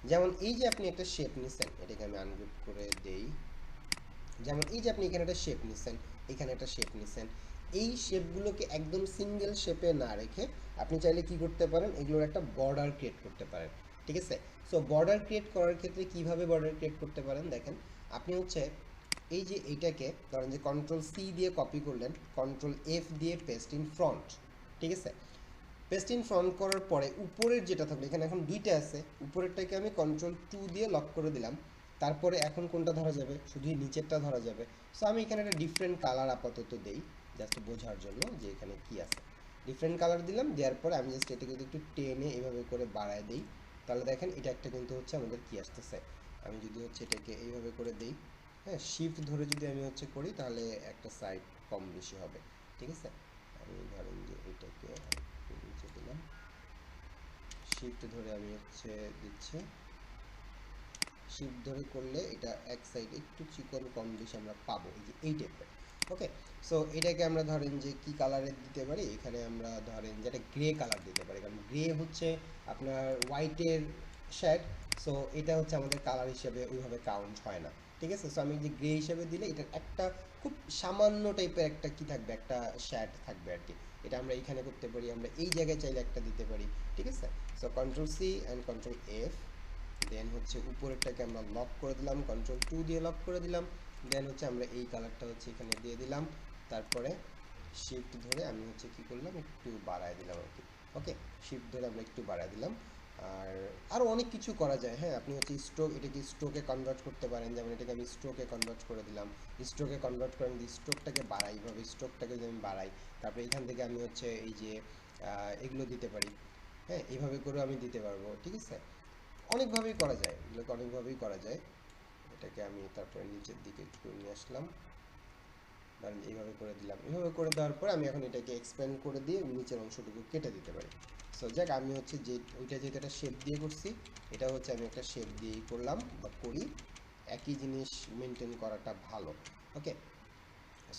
যেমন এই যে আপনি একটা শেপ নিছেন, এটাকে আমি আনগ্রুপ করে দেই। যেমন এই যে আপনি এখানে একটা শেপ নিছেন, এখানে একটা শেপ নিছেন, এই শেপগুলোকে একদম সিঙ্গেল শেপে না রেখে আপনি চাইলে কি করতে পারেন, এগুলোর একটা বর্ডার ক্রিয়েট করতে পারেন, ঠিক আছে। সো বর্ডার ক্রিয়েট করার ক্ষেত্রে কিভাবে বর্ডার ক্রিয়েট করতে পারেন দেখেন, আপনি হচ্ছে এই যে এইটাকে ধরেন যে কন্ট্রোল সি দিয়ে কপি করলেন, কন্ট্রোল এফ দিয়ে পেস্ট ইন ফ্রন্ট, ঠিক আছে। পেস্ট ইন ফ্রন্ট করার পরে উপরের যেটা থাকবে, এখানে এখন দুইটা আছে, উপরেরটাকে আমি কন্ট্রোল 2 দিয়ে লক করে দিলাম। তারপরে এখন কোনটা ধরা যাবে, শুধু নিচেরটা ধরা যাবে। সো আমি এখানে একটা ডিফারেন্ট কালার আপাতত দেই, জাস্ট বোঝার জন্য যে এখানে কি আছে। ডিফারেন্ট কালার দিলাম, দেওয়ার পরে আমি জাস্ট এটাকে যদি একটু টেনে এভাবে করে বাড়ায় দিই, তাহলে দেখেন এটা একটা কিন্তু হচ্ছে আমাদের কি আসতেছে। আমি যদি হচ্ছে এটাকে এইভাবে করে দিই, হ্যাঁ, শিফট ধরে যদি আমি হচ্ছে করি, তাহলে একটা সাইড কম বেশি হবে, ঠিক আছে। আমি ধরেন যে এটাকে একটু নিচে দিলাম, শিফট ধরে আমি হচ্ছে দিচ্ছি, শিফট ধরে করলে এটা এক সাইডে একটু চিকন কম বেশি আমরা পাবো, এই যে এই টাইপের। ওকে, সো এটাকে আমরা ধরেন যে কি কালারের দিতে পারি, এখানে আমরা ধরেন যেটা গ্রে কালার দিতে পারি, কারণ গ্রে হচ্ছে আপনার হোয়াইটের শেড, সো এটা হচ্ছে আমাদের কালার হিসেবে ওইভাবে কাউন্ট হয় না, ঠিক আছে। সো আমি যে গ্রে হিসেবে দিলে এটা একটা খুব সামান্য টাইপের একটা কি থাকবে, একটা শেড থাকবে আর কি। এটা আমরা এইখানে করতে পারি, আমরা এই জায়গায় চাইলে একটা দিতে পারি, ঠিক আছে। So control C and control F, then হচ্ছে উপরেরটাকে আমরা লক করে দিলাম, কন্ট্রোল 2 দিয়ে লক করে দিলাম, দেন হচ্ছে আমরা এই কালারটা হচ্ছে এখানে দিয়ে দিলাম, তারপরে শিফট ধরে আমি হচ্ছে কি করলাম, একটু বাড়ায় দিলাম আর কি। ওকে, শিফট ধরে আমরা একটু বাড়ায় দিলাম। আর আরও অনেক কিছু করা যায়, হ্যাঁ, আপনি হচ্ছে স্ট্রোক, এটাকে স্ট্রোকে কনভার্ট করতে পারেন, যেমন এটাকে আমি স্ট্রোকে কনভার্ট করে দিলাম, স্ট্রোকে কনভার্ট করেন দিয়ে স্ট্রোকটাকে বাড়াই, এইভাবে স্ট্রোকটাকে যদি আমি বাড়াই, তারপরে এখান থেকে আমি হচ্ছে এই যে এগুলো দিতে পারি, হ্যাঁ, এইভাবে করেও আমি দিতে পারবো, ঠিক আছে। অনেকভাবেই করা যায়, এগুলোকে অনেকভাবেই করা যায়। এটাকে আমি তারপরে নিচের দিকে একটু নিয়ে আসলাম, ধরেন এইভাবে করে দিলাম, এইভাবে করে দেওয়ার পর আমি এখন এটাকে এক্সপ্যান্ড করে দিয়ে নিচের অংশটুকু কেটে দিতে পারি। সো যাক, আমি হচ্ছে যে ওইটা যেহেতু একটা শেপ দিয়ে করছি, এটা হচ্ছে আমি একটা শেপ দিয়েই করলাম বা করি, একই জিনিস মেনটেন করাটা ভালো। ওকে,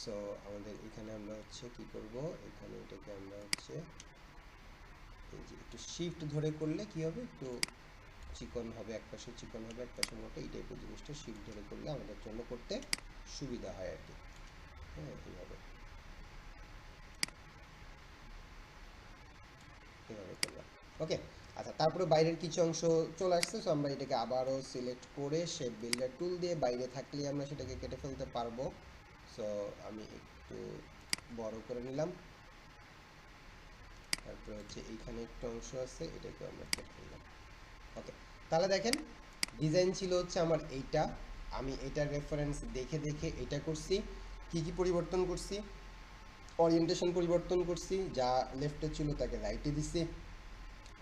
সো আমাদের এখানে আমরা হচ্ছে কি করব, এখানে এটাকে আমরা হচ্ছে এই যে একটু শিফট ধরে করলে কি হবে, একটু চিকন হবে, এক পাশে চিকন হবে, এক পাশে মোটা, এই টাইপের জিনিসটা শিফট ধরে করলে আমাদের জন্য করতে সুবিধা হয় আর কি। হ্যাঁ, এইভাবে এইভাবে করলাম। ওকে, আচ্ছা, তারপরে বাইরের কিছু অংশ চলে আসছে, সো আমরা এটাকে আবারও সিলেক্ট করে শেপ বিল্ডার টুল দিয়ে বাইরে থাকলে আমরা সেটাকে কেটে ফেলতে পারবো। সো আমি একটু বড় করে নিলাম, তারপরে হচ্ছে এইখানে একটু অংশ আছে, এটাকে আমরা কেটে ফেললাম। ওকে, তাহলে দেখেন ডিজাইন ছিল হচ্ছে আমার এইটা, আমি এটার রেফারেন্স দেখে দেখে এটা করছি। কি কি পরিবর্তন করছি, ওরিয়েন্টেশন পরিবর্তন করছি, যা লেফটে ছিল তাকে রাইটে দিছি,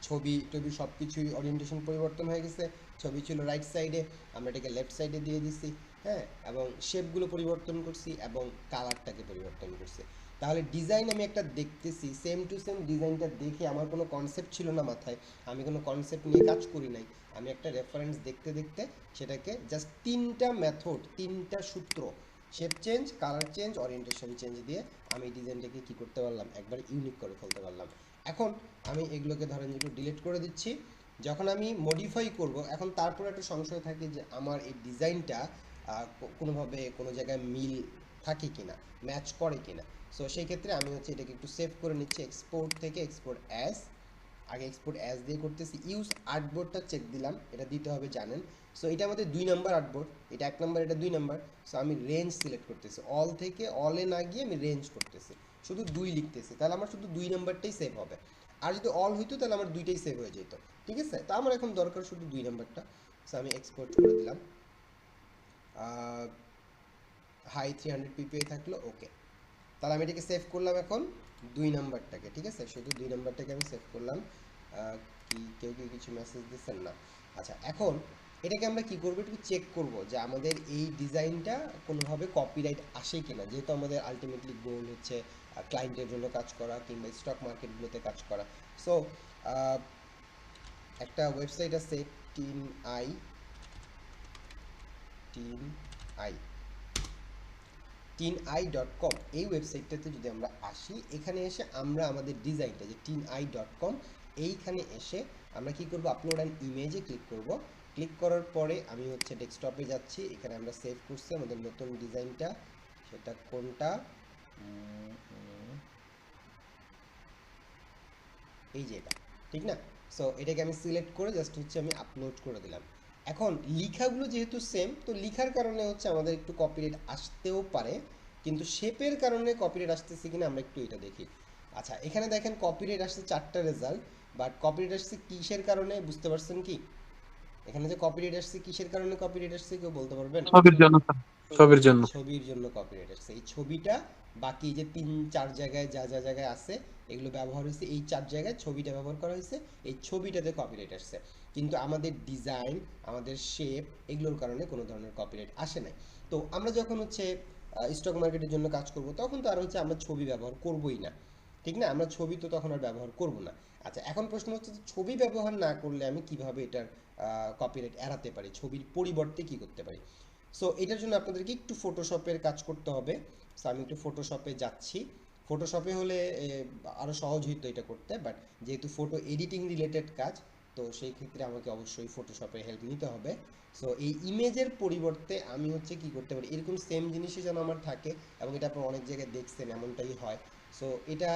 ছবি টবি সব কিছুই ওরিয়েন্টেশন পরিবর্তন হয়ে গেছে, ছবি ছিল রাইট সাইডে, আমরা এটাকে লেফট সাইডে দিয়ে দিছি, হ্যাঁ, এবং শেপগুলো পরিবর্তন করছি এবং কালারটাকে পরিবর্তন করছি। তাহলে ডিজাইন আমি একটা দেখতেছি, সেম টু সেম ডিজাইনটা দেখে আমার কোনো কনসেপ্ট ছিল না মাথায়, আমি কোনো কনসেপ্ট নিয়ে কাজ করি নাই, আমি একটা রেফারেন্স দেখতে দেখতে সেটাকে জাস্ট তিনটা মেথড, তিনটা সূত্র, shape change, colour change, orientation change দিয়ে আমি ডিজাইনটাকে কি করতে পারলাম, একবার ইউনিক করে ফেলতে পারলাম। এখন আমি এগুলোকে ধরেন একটু ডিলিট করে দিচ্ছি, যখন আমি মডিফাই করব, এখন তারপরে একটা সংশয় থাকে যে আমার এই ডিজাইনটা কোনোভাবে কোনো জায়গায় মিল থাকে কিনা, ম্যাচ করে কিনা। সো সেই ক্ষেত্রে আমি হচ্ছে এটাকে একটু সেভ করে নিচ্ছি, এক্সপোর্ট থেকে এক্সপোর্ট অ্যাজ, আগে এক্সপোর্ট অ্যাজ দিয়ে করতেছি, ইউজ আর্টবোর্ডটা চেক দিলাম, এটা দিতে হবে জানেন। সো এটা আমাদের 2 নাম্বার আর্টবোর্ড, এটা 1 নাম্বার, এটা 2 নাম্বার। সো আমি রেঞ্জ সিলেক্ট করতেছি, অল থেকে অলে না গিয়ে আমি রেঞ্জ করতেছি, শুধু 2 লিখতেছি, তাহলে আমার শুধু 2 নাম্বারটাই সেভ হবে। আর যদি অল হইতো তাহলে আমার দুইটাই সেভ হয়ে যেত, ঠিক আছে। তো আমার এখন দরকার শুধু 2 নাম্বারটা, সো আমি এক্সপোর্ট করে দিলাম, হাই 300 ppi থাকলো, ওকে। তাহলে আমি এটাকে সেভ করলাম এখন 2 নাম্বারটাকে, ঠিক আছে, শুধু 2 নাম্বারটাকে আমি সেভ করলাম। কি কেউ কি কিছু মেসেজ দিচ্ছেন না? আচ্ছা, এখন এটাকে আমরা কি করবো, একটু চেক করব যে আমাদের এই ডিজাইনটা কোনোভাবে কপিরাইট আসে কিনা, যেহেতু আমাদের আলটিমেটলি গোল হচ্ছে ক্লায়েন্টের জন্য কাজ করা কিংবা স্টক মার্কেটগুলোতে কাজ করা। সো একটা ওয়েবসাইট আছে টিনআই, tinai.com, এই ওয়েবসাইটটাতে যদি আমরা আসি, এখানে এসে আমরা আমাদের ডিজাইনটা যে tinai.com, এইখানে এসে আমরা কি করব, আপলোড অ্যান ইমেজে ক্লিক করব। ক্লিক করার পরে আমি হচ্ছে ডেস্কটপে যাচ্ছি, এখানে আমরা সেভ করছি আমাদের নতুন ডিজাইনটা, সেটা কোনটা, এই যে এটা, ঠিক না। সো এটাকে আমি সিলেক্ট করে জাস্ট হচ্ছে আমি আপলোড করে দিলাম। এখন লেখাগুলো যেহেতু সেম, তো লেখার কারণে হচ্ছে আমাদের একটু কপিরাইট আসতেও পারে, কিন্তু শেপের কারণে কপিরাইট আসতেছে কিনা আমরা একটু এটা দেখি। আচ্ছা, এখানে দেখেন কপিরাইট আসছে 4টা রেজাল্ট, বাট কপিরাইট আসছে কিসের কারণে বুঝতে পারছেন কি? এখানে যে কপিরাইট আসছে কিসের কারণে কপিরাইট আসছে কেউ বলতে পারবেন? ছবির জন্য স্যার, ছবির জন্য। ছবির জন্য কপিরাইট আসছে, এই ছবিটা বাকি যে 3-4 জায়গায় যা যা জায়গায় আছে এগুলো ব্যবহার হয়েছে, এই 4 জায়গায় ছবিটা ব্যবহার করা হয়েছে, এই ছবিটাতে কপিরাইট আসছে, কিন্তু আমাদের ডিজাইন, আমাদের শেপ এগুলোর কারণে কোনো ধরনের কপিরাইট আসে নাই। তো আমরা যখন হচ্ছে স্টক মার্কেটের জন্য কাজ করব তখন তো আর হচ্ছে আমরা ছবি ব্যবহার করবই না, ঠিক না? আমরা ছবি তো তখন আর ব্যবহার করব না। আচ্ছা, এখন প্রশ্ন হচ্ছে যে ছবি ব্যবহার না করলে আমি কিভাবে এটার কপিরাইট এড়াতে পারি, ছবির পরিবর্তে কি করতে পারি? সো এটার জন্য আপনাদেরকে একটু ফটোশপের কাজ করতে হবে। সো আমি একটু ফটোশপে যাচ্ছি। ফটোশপে হলে আরও সহজ হইতো এটা করতে, বাট যেহেতু ফটো এডিটিং রিলেটেড কাজ, তো সেই ক্ষেত্রে আমাকে অবশ্যই ফটোশপের হেল্প নিতে হবে। সো এই ইমেজের পরিবর্তে আমি হচ্ছে কি করতে পারি, এরকম সেম জিনিসই যেন আমার থাকে, এবং এটা আপনারা অনেক জায়গায় দেখছেন এমনটাই হয়। সো এটা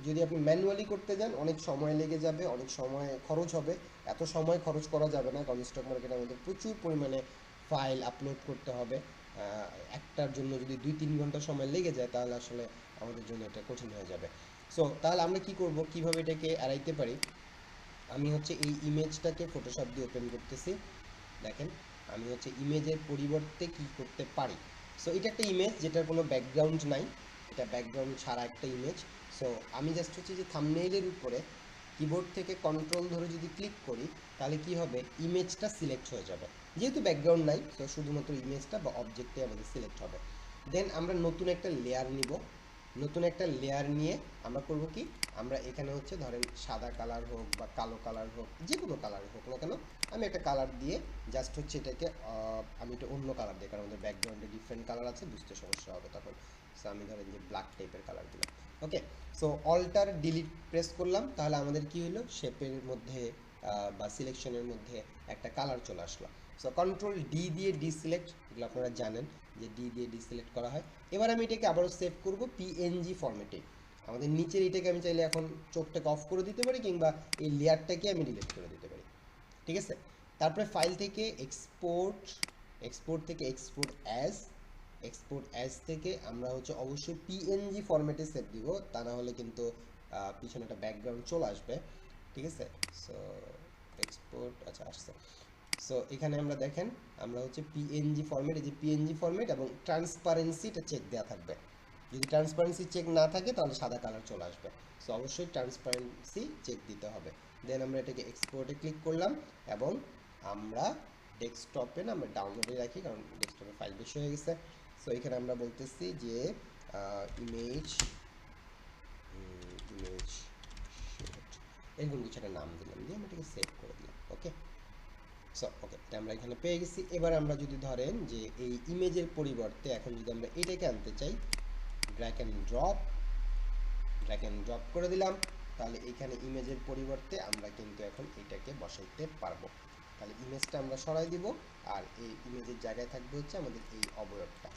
যদি আপনি ম্যানুয়ালি করতে যান অনেক সময় লেগে যাবে, অনেক সময় খরচ হবে। এত সময় খরচ করা যাবে না, কারণ স্টক মার্কেটে আমাদের প্রচুর পরিমাণে ফাইল আপলোড করতে হবে। একটার জন্য যদি 2-3 ঘন্টা সময় লেগে যায় তাহলে আসলে আমাদের জন্য এটা কঠিন হয়ে যাবে। সো তাহলে আমরা কি করব, কিভাবে এটাকে এড়াইতে পারি? আমি হচ্ছে এই ইমেজটাকে ফটোশপ দিয়ে ওপেন করতেছি। দেখেন আমি হচ্ছে ইমেজের পরিবর্তে কি করতে পারি। সো এটা একটা ইমেজ যেটার কোনো ব্যাকগ্রাউন্ড নাই, এটা ব্যাকগ্রাউন্ড ছাড়া একটা ইমেজ। সো আমি জাস্ট হচ্ছে যে থাম্বনেইলের উপরে কিবোর্ড থেকে কন্ট্রোল ধরে যদি ক্লিক করি তাহলে কি হবে, ইমেজটা সিলেক্ট হয়ে যাবে। যেহেতু ব্যাকগ্রাউন্ড নাই, সো শুধুমাত্র ইমেজটা বা অবজেক্টে আমাদের সিলেক্ট হবে। দেন আমরা নতুন একটা লেয়ার নিব। নতুন একটা লেয়ার নিয়ে আমরা করব কি, আমরা এখানে হচ্ছে ধরেন সাদা কালার হোক বা কালো কালার হোক, যে কোনো কালার হোক না কেন, আমি একটা কালার দিয়ে জাস্ট হচ্ছে এটাকে আমি এটা অন্য কালার দিই, কারণ আমাদের ব্যাকগ্রাউন্ডে ডিফারেন্ট কালার আছে, বুঝতে সমস্যা হবে তখন। সো আমি ধরেন যে ব্ল্যাক টাইপের কালার দিলাম। ওকে, সো অল্টার ডিলিট প্রেস করলাম, তাহলে আমাদের কি হলো, শেপের মধ্যে বা সিলেকশনের মধ্যে একটা কালার চলে আসলো। সো কন্ট্রোল ডি দিয়ে ডিসিলেক্ট, এগুলো আপনারা জানেন যে ডি দিয়ে ডিসিলেক্ট করা হয়। এবার আমি এটাকে আবারও সেভ করব পিএনজি ফরম্যাটে। আমাদের নিচের এটাকে আমি চাইলে এখন চোখটাকে অফ করে দিতে পারি, কিংবা এই লেয়ারটাকে আমি ডিলিট করে দিতে পারি, ঠিক আছে? তারপরে ফাইল থেকে এক্সপোর্ট, এক্সপোর্ট থেকে এক্সপোর্ট অ্যাজ থেকে আমরা হচ্ছে অবশ্যই পিএনজি ফরম্যাটে সেভ দিব, তা না হলে কিন্তু পিছনে একটা ব্যাকগ্রাউন্ড চলে আসবে, ঠিক আছে? সো এক্সপোর্ট, আচ্ছা আসছে। সো এখানে আমরা দেখেন আমরা হচ্ছে পিএনজি ফরম্যাট, এই যে পিএনজি ফরম্যাট এবং ট্রান্সপারেন্সিটা চেক দেওয়া থাকবে। যদি ট্রান্সপারেন্সি চেক না থাকে তাহলে সাদা কালার চলে আসবে। সো অবশ্যই ট্রান্সপারেন্সি চেক দিতে হবে। দেন আমরা এটাকে এক্সপোর্টে ক্লিক করলাম এবং আমরা ডেস্কটপে না, আমরা ডাউনলোডে রাখি, কারণ ডেস্কটপে ফাইল বেশি হয়ে গেছে। সো এখানে আমরা বলতেছি যে ইমেজ ইমেজ এরকম কিছু একটা নাম দিলাম, দিয়ে আমরা এটাকে সেভ করে দিলাম। ওকে, সো ওকে, এটা আমরা এখানে পেয়ে গেছি। এবার আমরা যদি ধরেন যে এই ইমেজের পরিবর্তে এখন যদি আমরা এটাকে আনতে চাই, ড্র্যাগ অ্যান্ড ড্রপ করে দিলাম, তাহলে এখানে ইমেজের পরিবর্তে আমরা কিন্তু এখন এটাকে বসাইতে পারবো। তাহলে ইমেজটা আমরা সরাই দিব, আর এই ইমেজের জায়গায় থাকবে হচ্ছে আমাদের এই অবয়বটা,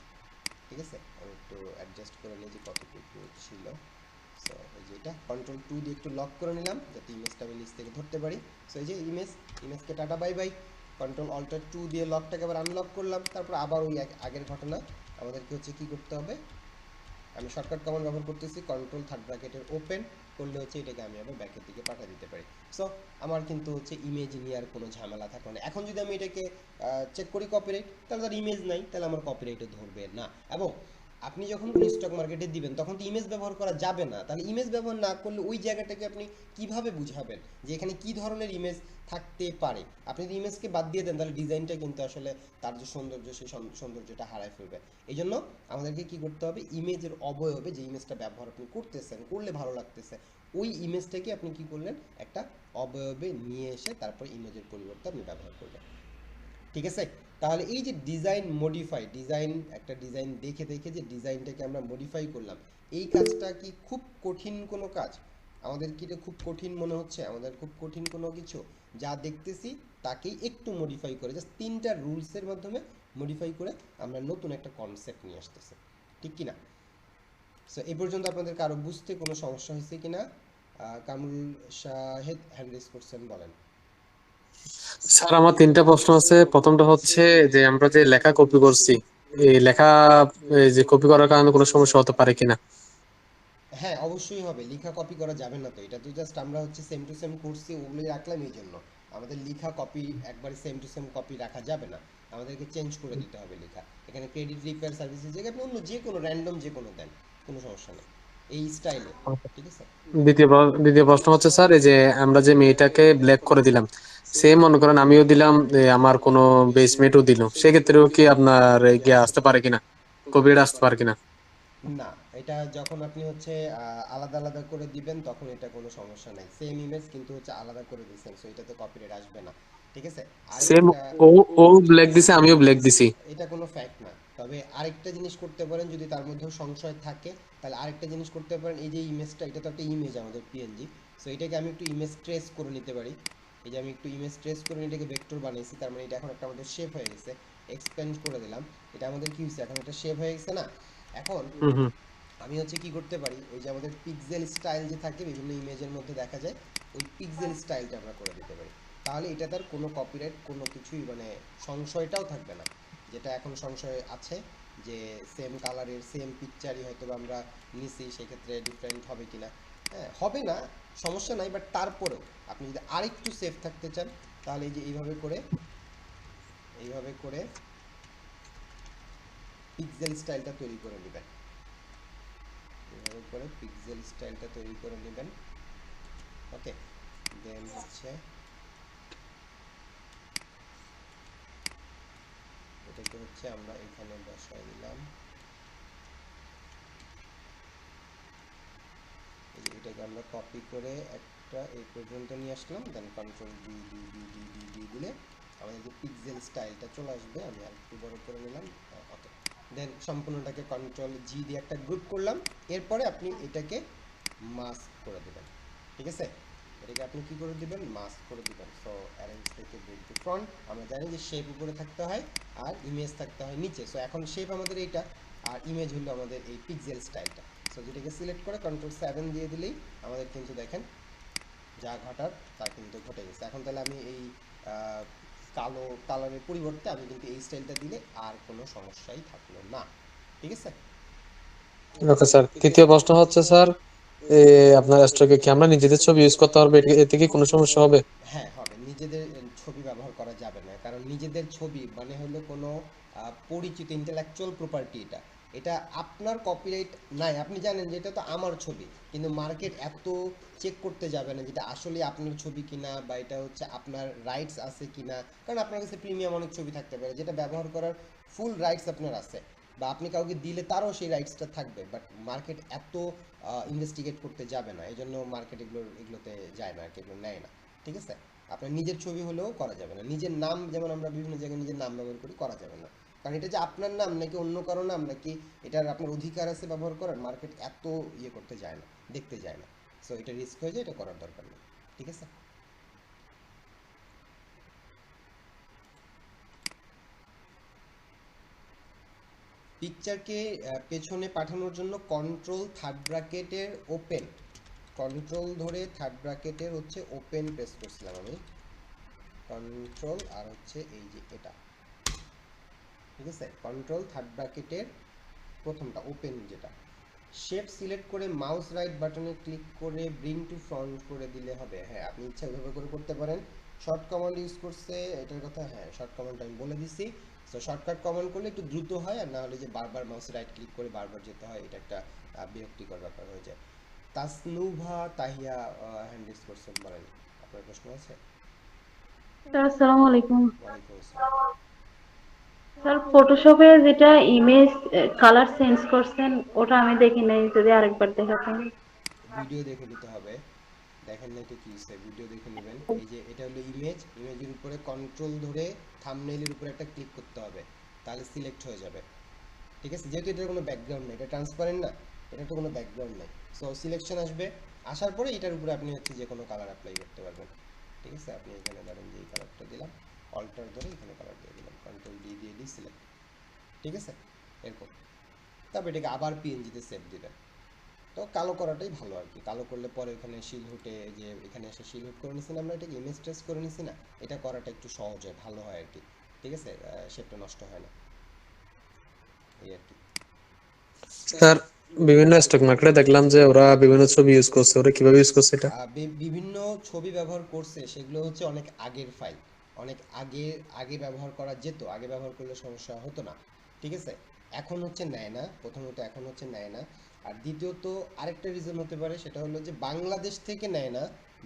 ঠিক আছে? আমি একটু অ্যাডজাস্ট করে নিই যে কতটুকু ছিল। সো এই যে এটা কন্ট্রোল 2 দিয়ে একটু লক করে নিলাম যাতে ইমেজটা আমি নিচ থেকে ধরতে পারি। সো এই যে ইমেজকে tata bye bye. Control alt 2 দিয়ে লকটাকে আবার আনলক করলাম, তারপর আবার ওই আগের ঘটনা, আমাদেরকে হচ্ছে কি করতে হবে, আমি শর্টকাট কমান্ড ব্যবহার করতেছি, কন্ট্রোল থার্ড ব্র্যাকেটের ওপেন করলে হচ্ছে এটাকে আমি আবার ব্যাকের দিকে পাঠিয়ে দিতে পারি। সো আমার কিন্তু হচ্ছে ইমেজ নিয়ে আর কোনো ঝামেলা থাকবে না। এখন যদি আমি এটাকে চেক করি কপিরাইট, তাহলে তার ইমেজ নাই, তাহলে আমার কপিরাইটে ধরবে না। এবং আপনি যখন কোনো স্টক মার্কেটে দিবেন তখন তো ইমেজ ব্যবহার করা যাবে না, তাহলে ইমেজ ব্যবহার না করলে ওই জায়গাটাকে আপনি কিভাবে বুঝাবেন যে এখানে কি ধরনের ইমেজ থাকতে পারে? আপনি যদি ইমেজকে বাদ দিয়ে দেন তাহলে ডিজাইনটা কিন্তু আসলে তার যে সৌন্দর্য, সেই সৌন্দর্যটা হারায় ফেলবে। এই জন্য আমাদেরকে কি করতে হবে, ইমেজের অবয়বে যে ইমেজটা ব্যবহার আপনি করতেছেন, করলে ভালো লাগতেছে, ওই ইমেজটাকে আপনি কি করলেন, একটা অবয়বে নিয়ে এসে তারপর ইমেজের পরিবর্তে আপনি ব্যবহার করবেন, ঠিক আছে? তাহলে এই যে একটা ডিজাইন দেখে দেখে যে ডিজাইনটাকে আমরা মডিফাই করলাম, এই কাজটা কি খুব কঠিন কোনো কাজ? আমাদের কি এটা খুব কঠিন মনে হচ্ছে? আমাদের খুব কঠিন কোনো কিছু? যা দেখতেছি তাকেই একটু মডিফাই করে, জাস্ট 3টা রুলসের মাধ্যমে মডিফাই করে আমরা নতুন একটা কনসেপ্ট নিয়ে আসতেছি, ঠিক কি না? সো এই পর্যন্ত আপনাদের কারো বুঝতে কোনো সমস্যা হয়েছে কিনা? কামরুল শাহেদ হ্যান্ড রেজ করছেন, বলেন। স্যার আমার 3টা প্রশ্ন আছে। প্রথমটা হচ্ছে যে আমরা যে লেখা কপি করছি, এই লেখা যে কপি করার কারণে কোনো সমস্যা হতে পারে কিনা? হ্যাঁ, অবশ্যই হবে। লেখা কপি করা যাবে না, তো এটা তো জাস্ট আমরা হচ্ছে সেম টু সেম করছি, ওগুলোই রাখলাম। এই জন্য আমাদের লেখা কপি একবারে সেম টু সেম কপি রাখা যাবে না, আমাদেরকে চেঞ্জ করে দিতে হবে লেখা। এখানে ক্রেডিট রিপেয়ার সার্ভিসের জায়গায় আপনি অন্য যে কোনো র্যান্ডম যে কোনো দেন, কোনো সমস্যা নেই এই স্টাইলে, ঠিক আছে। দ্বিতীয় প্রশ্ন হচ্ছে স্যার, এই যে আমরা যে মেয়েটাকে ব্ল্যাক করে দিলাম, সেম মনে করেন আমিও দিলাম, আমার কোনো বেসমেটও দিল, সেক্ষেত্রেও কি আপনার গিয়ে আসতে পারে কিনা, কপিটা আসতে পারে কিনা? না, এটা যখন আপনি হচ্ছে আলাদা আলাদা করে দিবেন তখন এটা কোনো সমস্যা নাই, সেম ইমেজ কিন্তু হচ্ছে আলাদা করে দিচ্ছেন, সো এটাতে কপিরাইট আসবে না, ঠিক আছে। সেম, আরেকটা, ও ও ব্ল্যাক দিছে, আমিও ব্ল্যাক দিছি। এটা কোনো ফ্যাক্ট না, তবে আরেকটা জিনিস করতে পারেন যদি তার মধ্যেও সংশয় থাকে, তাহলে আরেকটা জিনিস করতে পারেন, এই যে ইমেজটা, এটা তো একটা ইমেজ আমাদের পিএনজি, সো এটাকে আমি একটু ইমেজ ট্রেস করে নিতে পারি। এই যে আমি একটু ইমেজ ট্রেস করে এটাকে ভেক্টর বানিয়েছি, তার মানে এটা এখন একটা আমাদের শেপ হয়ে গেছে, এক্সপ্যান্ড করে দিলাম, এটা আমাদের কি হয়েছে, এখন একটা শেপ হয়ে গেছে না। এখন হুম হুম। আমি হচ্ছে কি করতে পারি, ওই যে আমাদের পিক্সেল স্টাইল যে থাকে বিভিন্ন ইমেজের মধ্যে দেখা যায়, ওই পিক্সেল স্টাইলটা আমরা করে দিতে পারি, তাহলে এটা তার কোনো কপিরাইট কোনো কিছুই মানে সংশয়টাও থাকবে না, যেটা এখন সংশয় আছে যে সেম কালারের সেম পিকচারই হয়তো বা আমরা নিছি, সেক্ষেত্রে ডিফারেন্ট হবে কিনা। হ্যাঁ, হবে না, সমস্যা নাই, বাট তারপরেও আপনি যদি আরেকটু সেফ থাকতে চান তাহলে এই যে এইভাবে করে পিক্সেল স্টাইলটা তৈরি করে নেবেন, এইভাবে করে পিক্সেল স্টাইলটা তৈরি করে নেবেন। ওকে, দেন হচ্ছে এটাকে হচ্ছে আমরা এখানে বসাই দিলাম, এই যে এটাকে আমরা কপি করে একটা এই পর্যন্ত নিয়ে আসলাম, then control D D D D D D দিলে আমাদের যে পিক্সেল স্টাইলটা চলে আসবে। আমি আর একটু বড় করে নিলাম। ওকে, দেন সম্পূর্ণটাকে কন্ট্রোল জি দিয়ে একটা গ্রুপ করলাম। এরপরে আপনি এটাকে মাস্ক করে দেবেন, ঠিক আছে। এটাকে আপনি কি করে দিবেন, মাস্ক করে দিবেন। সো অ্যারেঞ্জ থেকে ব্রিং টু ফ্রন্ট, আমরা জানি যে শেপ উপরে থাকতে হয় আর ইমেজ থাকতে হয় নিচে। সো এখন শেপ আমাদের এইটা আর ইমেজ হলো আমাদের এই পিক্সেল স্টাইলটা। সো যেটাকে সিলেক্ট করে কন্ট্রোল 7 দিয়ে দিলেই আমাদের কিন্তু দেখেন যা ঘটার তা কিন্তু ঘটে গেছে। এখন তাহলে আমি এই কালো কালারের পরিবর্তে আমি কিন্তু এই স্টাইলটা দিলে আর কোনো সমস্যাই থাকলো না, ঠিক আছে। ওকে স্যার, তৃতীয় প্রশ্ন হচ্ছে স্যার, আপনার স্টকে কি আমরা নিজেদের ছবি ইউজ করতে পারবো? এতে কি কোনো সমস্যা হবে? হ্যাঁ, হবে। নিজেদের ছবি ব্যবহার করা যাবে না, কারণ নিজেদের ছবি মানে হলো কোনো পরিচিত ইন্টেলেকচুয়াল প্রপার্টি, এটা এটা আপনার কপিরাইট নাই, আপনি জানেন যে এটা তো আমার ছবি, কিন্তু মার্কেট এত চেক করতে যাবে না যেটা আসলে আপনার ছবি কিনা বা এটা হচ্ছে আপনার রাইটস আছে কিনা, কারণ আপনার কাছে প্রিমিয়াম অনেক ছবি থাকতে পারে যেটা ব্যবহার করার ফুল রাইটস আপনার আছে, বা আপনি কাউকে দিলে তারও সেই রাইটসটা থাকবে, বাট মার্কেট এত ইনভেস্টিগেট করতে যাবে না, এই জন্য মার্কেট এগুলোতে যায় না আর কি, এগুলো নেয় না, ঠিক আছে। আপনার নিজের ছবি হলেও করা যাবে না, নিজের নাম যেমন আমরা বিভিন্ন জায়গায় নিজের নাম ব্যবহার করি, করা যাবে না, কারণ এটা যে আপনার নাম নাকি অন্য কারো নাম নাকি এটার আপনার অধিকার আছে ব্যবহার করার, মার্কেট এত ইয়ে করতে যায় না, দেখতে যায় না। সো এটা রিস্ক হয়ে যায়, এটা করার দরকার নেই, ঠিক আছে। পিকচারকে পেছনে পাঠানোর জন্য কন্ট্রোল থার্ড ব্র্যাকেটের ওপেন, কন্ট্রোল ধরে থার্ড ব্র্যাকেটের হচ্ছে ওপেন প্রেস করছিলাম আমি, কন্ট্রোল আর হচ্ছে এই যে এটা, ঠিক আছে। কন্ট্রোল থার্ড ব্র্যাকেটের প্রথমটা ওপেন যেটা, শেপ সিলেক্ট করে মাউস রাইট বাটনে ক্লিক করে ব্রিং টু ফ্রন্ট করে দিলে হবে। হ্যাঁ, আপনি ইচ্ছা ওইভাবে করে করতে পারেন। শর্ট কমান্ড ইউজ করছে এটার কথা, হ্যাঁ শর্ট কমান্ড আমি বলে দিছি। সো শর্টকাট কমান্ড করলে একটু দ্রুত হয়, আর না হলে যে বারবার মাউসে রাইট ক্লিক করে বারবার যেতে হয়, এটা একটা বিরক্তিকর ব্যাপার হয়ে যায়। তাসনুভা তাহিয়া হ্যান্ড রেজ করছেন, বলেন আপনার প্রশ্ন আছে? স্যার আসসালামু আলাইকুম। ওয়ালাইকুম আসসালাম। স্যার ফটোশপে যেটা ইমেজ কালার চেঞ্জ করছেন ওটা আমি দেখি নাই, যদি আরেকবার দেখাতেন। ভিডিও দেখে নিতে হবে, দেখেন না তো কি হচ্ছে, ভিডিও দেখে নেবেন। এই যে এটা হলো ইমেজ, ইমেজের উপরে কন্ট্রোল ধরে থাম্বনেইলের উপরে একটা ক্লিক করতে হবে, তাহলে সিলেক্ট হয়ে যাবে, ঠিক আছে। যেহেতু এটার কোনো ব্যাকগ্রাউন্ড নেই, এটা ট্রান্সপারেন্ট না, এটা তো কোনো ব্যাকগ্রাউন্ড নেই, সো সিলেকশন আসবে, আসার পরে এটার উপরে আপনি হচ্ছে যে কোনো কালার অ্যাপ্লাই করতে পারবেন, ঠিক আছে। আপনি এখানে ধরেন যে এই কালারটা দিলাম, অল্টার ধরে এখানে কালার দিয়ে দিলাম, কন্ট্রোল ডি দিয়ে ডি সিলেক্ট, ঠিক আছে, এরকম। তারপর এটাকে আবার পিএনজিতে সেভ দিবেন। তো কালো করাটাই ভালো আর কি, কালো করলে পরে এখানে শিল হুটে, যে এখানে এসে শিল হুট করে নিছি না আমরা, এটাকে ইমেজ ট্রেস করে নিছি না, এটা করাটা একটু সহজ হয়, ভালো হয় আর কি, ঠিক আছে, শেপটা নষ্ট হয় না, এই আর কি। স্যার, বিভিন্ন স্টক মার্কেটে দেখলাম যে ওরা বিভিন্ন ছবি ইউজ করছে, ওরা কিভাবে ইউজ করছে এটা? বিভিন্ন ছবি ব্যবহার করছে, সেগুলো হচ্ছে অনেক আগের ফাইল, অনেক আগে আগে ব্যবহার করা যেত, আগে ব্যবহার করলে সমস্যা হতো না, ঠিক আছে, এখন হচ্ছে নেয় না, প্রথমত এখন হচ্ছে নেয় না। আর দ্বিতীয়ত আরেকটা রিজন হতে পারে, সেটা হলো যে বাংলাদেশ থেকে নেয় না,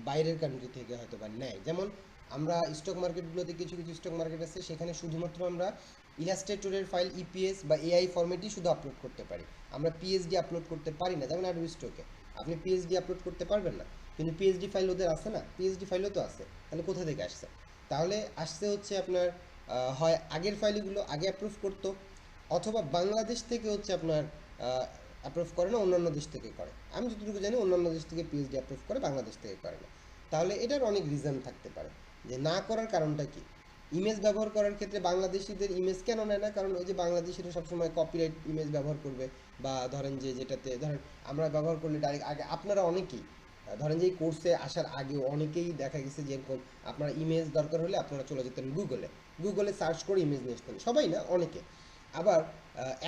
বাইরের কান্ট্রি থেকে হয়তো বা নেয়। যেমন আমরা স্টক মার্কেটগুলোতে কিছু কিছু স্টক মার্কেট আছে, সেখানে শুধুমাত্র আমরা ইলাস্ট্রেটরের ফাইল ইপিএস বা এআই ফরম্যাটই শুধু আপলোড করতে পারি, আমরা পিএসডি আপলোড করতে পারি না। যেমন অ্যাডোবি স্টকে আপনি পিএসডি আপলোড করতে পারবেন না, কিন্তু পিএইচডি ফাইল ওদের আছে না, পিএইচডি ফাইলও তো আছে। তাহলে কোথা থেকে আসছে? তাহলে আসছে হচ্ছে আপনার হয় আগের ফাইলগুলো আগে অ্যাপ্রুভ করতো, অথবা বাংলাদেশ থেকে হচ্ছে আপনার অ্যাপ্রুভ করে না, অন্যান্য দেশ থেকে করে। আমি যতটুকু জানি অন্যান্য দেশ থেকে পিএইচডি অ্যাপ্রুভ করে, বাংলাদেশ থেকে করে না। তাহলে এটার অনেক রিজন থাকতে পারে যে না করার কারণটা কি। ইমেজ ব্যবহার করার ক্ষেত্রে বাংলাদেশিদের ইমেজ কেন নেয় না? কারণ ওই যে বাংলাদেশিরা সবসময় কপিরাইট ইমেজ ব্যবহার করবে, বা ধরেন যে যেটাতে ধরেন আমরা ব্যবহার করলে ডাইরেক্ট আগে আপনারা অনেকেই ধরেন যে এই কোর্সে আসার আগেও অনেকেই দেখা গেছে যে এরকম আপনার ইমেজ দরকার হলে আপনারা চলে যেতেন গুগলে সার্চ করে ইমেজ নিয়ে আসতেন, সবাই না, অনেকে। আবার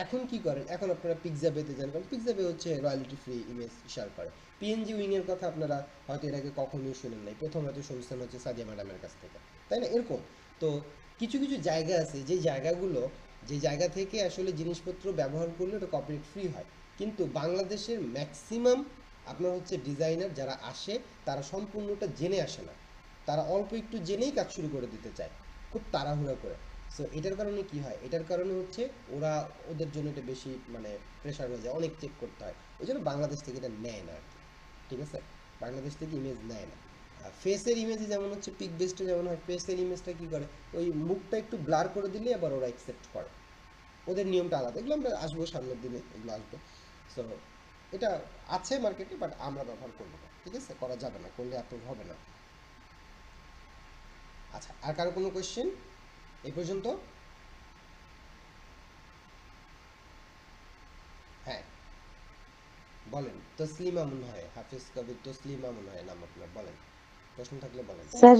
এখন কি করেন, এখন আপনারা পিক্সাবেতে যান, কারণ পিক্সাবে হচ্ছে রয়্যালিটি ফ্রি ইমেজ শেয়ার করে। পিএনজি উইংয়ের কথা আপনারা হয়তো এর আগে কখনোই শুনেন নাই, প্রথম হয়তো শুনছেন হচ্ছে সাদিয়া ম্যাডামের কাছ থেকে, তাই না? এরকম তো কিছু কিছু জায়গা আছে, যে জায়গাগুলো যে জায়গা থেকে আসলে জিনিসপত্র ব্যবহার করলে ওটা কপিরাইট ফ্রি হয়। কিন্তু বাংলাদেশের ম্যাক্সিমাম আপনার হচ্ছে ডিজাইনার যারা আসে, তারা সম্পূর্ণটা জেনে আসে না, তারা অল্প একটু জেনেই কাজ শুরু করে দিতে চায়, খুব তাড়াহুড়া করে। সো এটার কারণে কি হয়, এটার কারণে হচ্ছে ওরা ওদের জন্য এটা বেশি মানে প্রেশার হয়ে যায়, অনেক চেক করতে হয়, ওই জন্য বাংলাদেশ থেকে এটা নেয় না আর কি। ঠিক আছে, বাংলাদেশ থেকে ইমেজ নেয় না। ফেসের ইমেজে যেমন হচ্ছে পিক বেসটা যেমন হয়, ফেসের ইমেজটা কি করে, ওই মুখটা একটু ব্লার করে দিলে আবার ওরা অ্যাকসেপ্ট করে, ওদের নিয়মটা আলাদা। এগুলো আমরা আসবো সামনের দিনে, এগুলো আসবে। সো এটা আছে মার্কেটে, বাট আমরা ব্যবহার করবো না, ঠিক আছে, করা যাবে না, করলে অ্যাপ্রুভ হবে না। আচ্ছা, আর কারো কোনো কোয়েশ্চেন এই পর্যন্ত? হ্যাঁ বলেন। তসলিমা মনে হয়, হাফিজ কবির তসলিমা মনে হয় নাম আপনার, বলেন, প্রশ্ন থাকলে বলেন। স্যার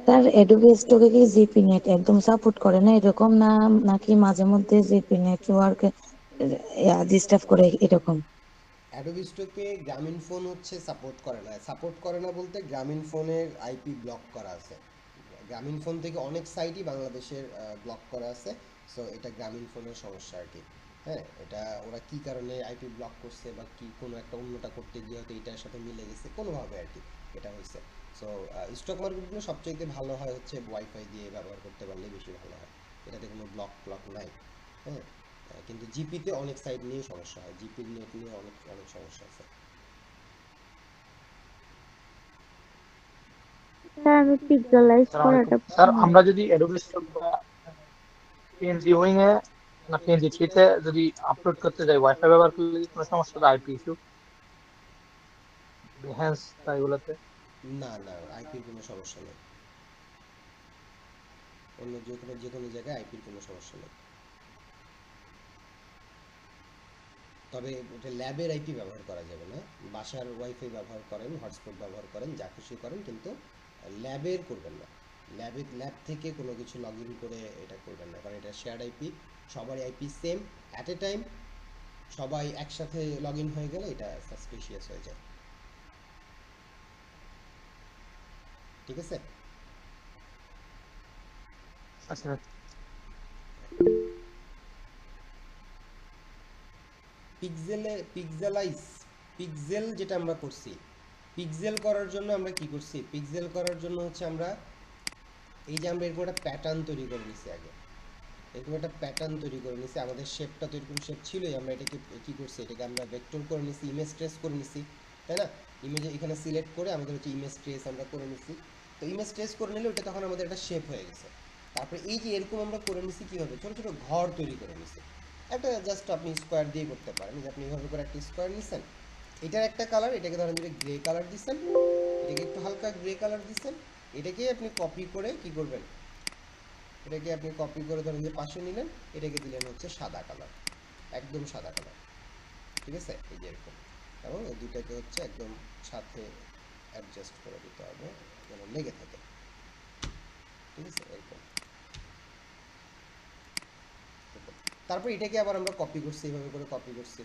স্যার অ্যাডোবি স্টকে কি জিপি নেট একদম সাপোর্ট করে না এরকম, না নাকি মাঝে মধ্যে জিপি নেটওয়ার্ক ডিস্টার্ব করে এরকম? অ্যাডোবি স্টকে গ্রামীণ ফোন হচ্ছে সাপোর্ট করে না, সাপোর্ট করে না বলতে গ্রামীণ ফোনের আইপি ব্লক করা আছে, গ্রামীণ ফোন থেকে অনেক সাইটই বাংলাদেশের ব্লক করা আছে। সো এটা গ্রামীণ ফোনের সমস্যা আর কি। হ্যাঁ, এটা ওরা কি কারণে আইপি ব্লক করছে, বা কি কোনো একটা অন্যটা করতে গিয়ে হয়তো এটার সাথে মিলে গেছে কোনোভাবে আর কি, এটা হয়েছে। সো স্টক মার্কেটগুলো সবচাইতে ভালো হয় হচ্ছে ওয়াইফাই দিয়ে ব্যবহার করতে পারলে বেশি ভালো হয়, এটাতে কোনো ব্লক নাই। হ্যাঁ, কিন্তু জিপিতে অনেক সাইট নিয়ে সমস্যা হয়, জিপির নেট নিয়ে অনেক অনেক সমস্যা আছে। স্যার আমি পিক্সেলাইজ আসসালামু আলাইকুম করাটা স্যার, আমরা যদি অ্যাডোবি স্টক বা পিএনজি উইং এ না পিএনজি থ্রিতে যদি আপলোড করতে যাই, ওয়াইফাই ব্যবহার করলে কি কোনো সমস্যা হবে? আইপি ইস্যু, বিহেন্স বা এগুলোতে? না না, আইপির কোনো সমস্যা নেই, অন্য যে কোনো জায়গায় আইপির কোনো সমস্যা নেই। তবে এটা ল্যাবের আইপি ব্যবহার করা যাবে না, বাসার ওয়াইফাই ব্যবহার করেন, হটস্পট ব্যবহার করেন, যা খুশি করেন, কিন্তু ল্যাবের করবেন না। ল্যাব থেকে কোনো কিছু লগ ইন করে এটা করবেন না, কারণ এটা শেয়ার্ড আইপি, সবারই IP same at a time, সবাই একসাথে লগ ইন হয়ে গেলে এটা সাসপিশিয়াস হয়ে যায়। ঠিক আছে। আচ্ছা, পিক্সেল যেটা আমরা করছি, পিক্সেল করার জন্য আমরা কি করছি, পিক্সেল করার জন্য হচ্ছে আমরা এই যে আমরা এরকম একটা প্যাটার্ন তৈরি করে নিছি, আগে এরকম একটা প্যাটার্ন তৈরি করে নিছি, আমাদের শেপটা তো এরকম শেপ ছিলই, আমরা এটাকে কি করছি, এটাকে আমরা ভেক্টর করে নিছি, ইমেজ ট্রেস করে নিছি, তাই না? ইমেজে এখানে সিলেক্ট করে আমাদের হচ্ছে ইমেজ ট্রেস আমরা করে নিছি। তো ইমেজ ট্রেস করে নিলে ওটা তখন আমাদের একটা শেপ হয়ে গেছে। তারপরে এই যে এরকম আমরা করে নিছি কীভাবে, ছোটো ছোটো ঘর তৈরি করে নিছি, একটা জাস্ট আপনি স্কোয়ার দিয়ে করতে পারেন, যে আপনি এইভাবে করে একটা স্কোয়ার নিছেন, এটার একটা কালার, এটাকে ধরেন যে গ্রে কালার দিচ্ছেন, এটাকে একটু হালকা গ্রে কালার দিচ্ছেন, এটাকে আপনি কপি করে কি করবেন, এটাকে আপনি কপি করে ধরেন যে পাশে নিলেন, এটাকে দিলেন হচ্ছে সাদা কালার, একদম সাদা কালার, ঠিক আছে, এই যে এরকম। এবং এই দুটাকে হচ্ছে একদম সাথে অ্যাডজাস্ট করে দিতে হবে যেন লেগে থাকে, ঠিক আছে, এরকম। তারপর এটাকে আবার আমরা কপি করছি, এইভাবে করে কপি করছি,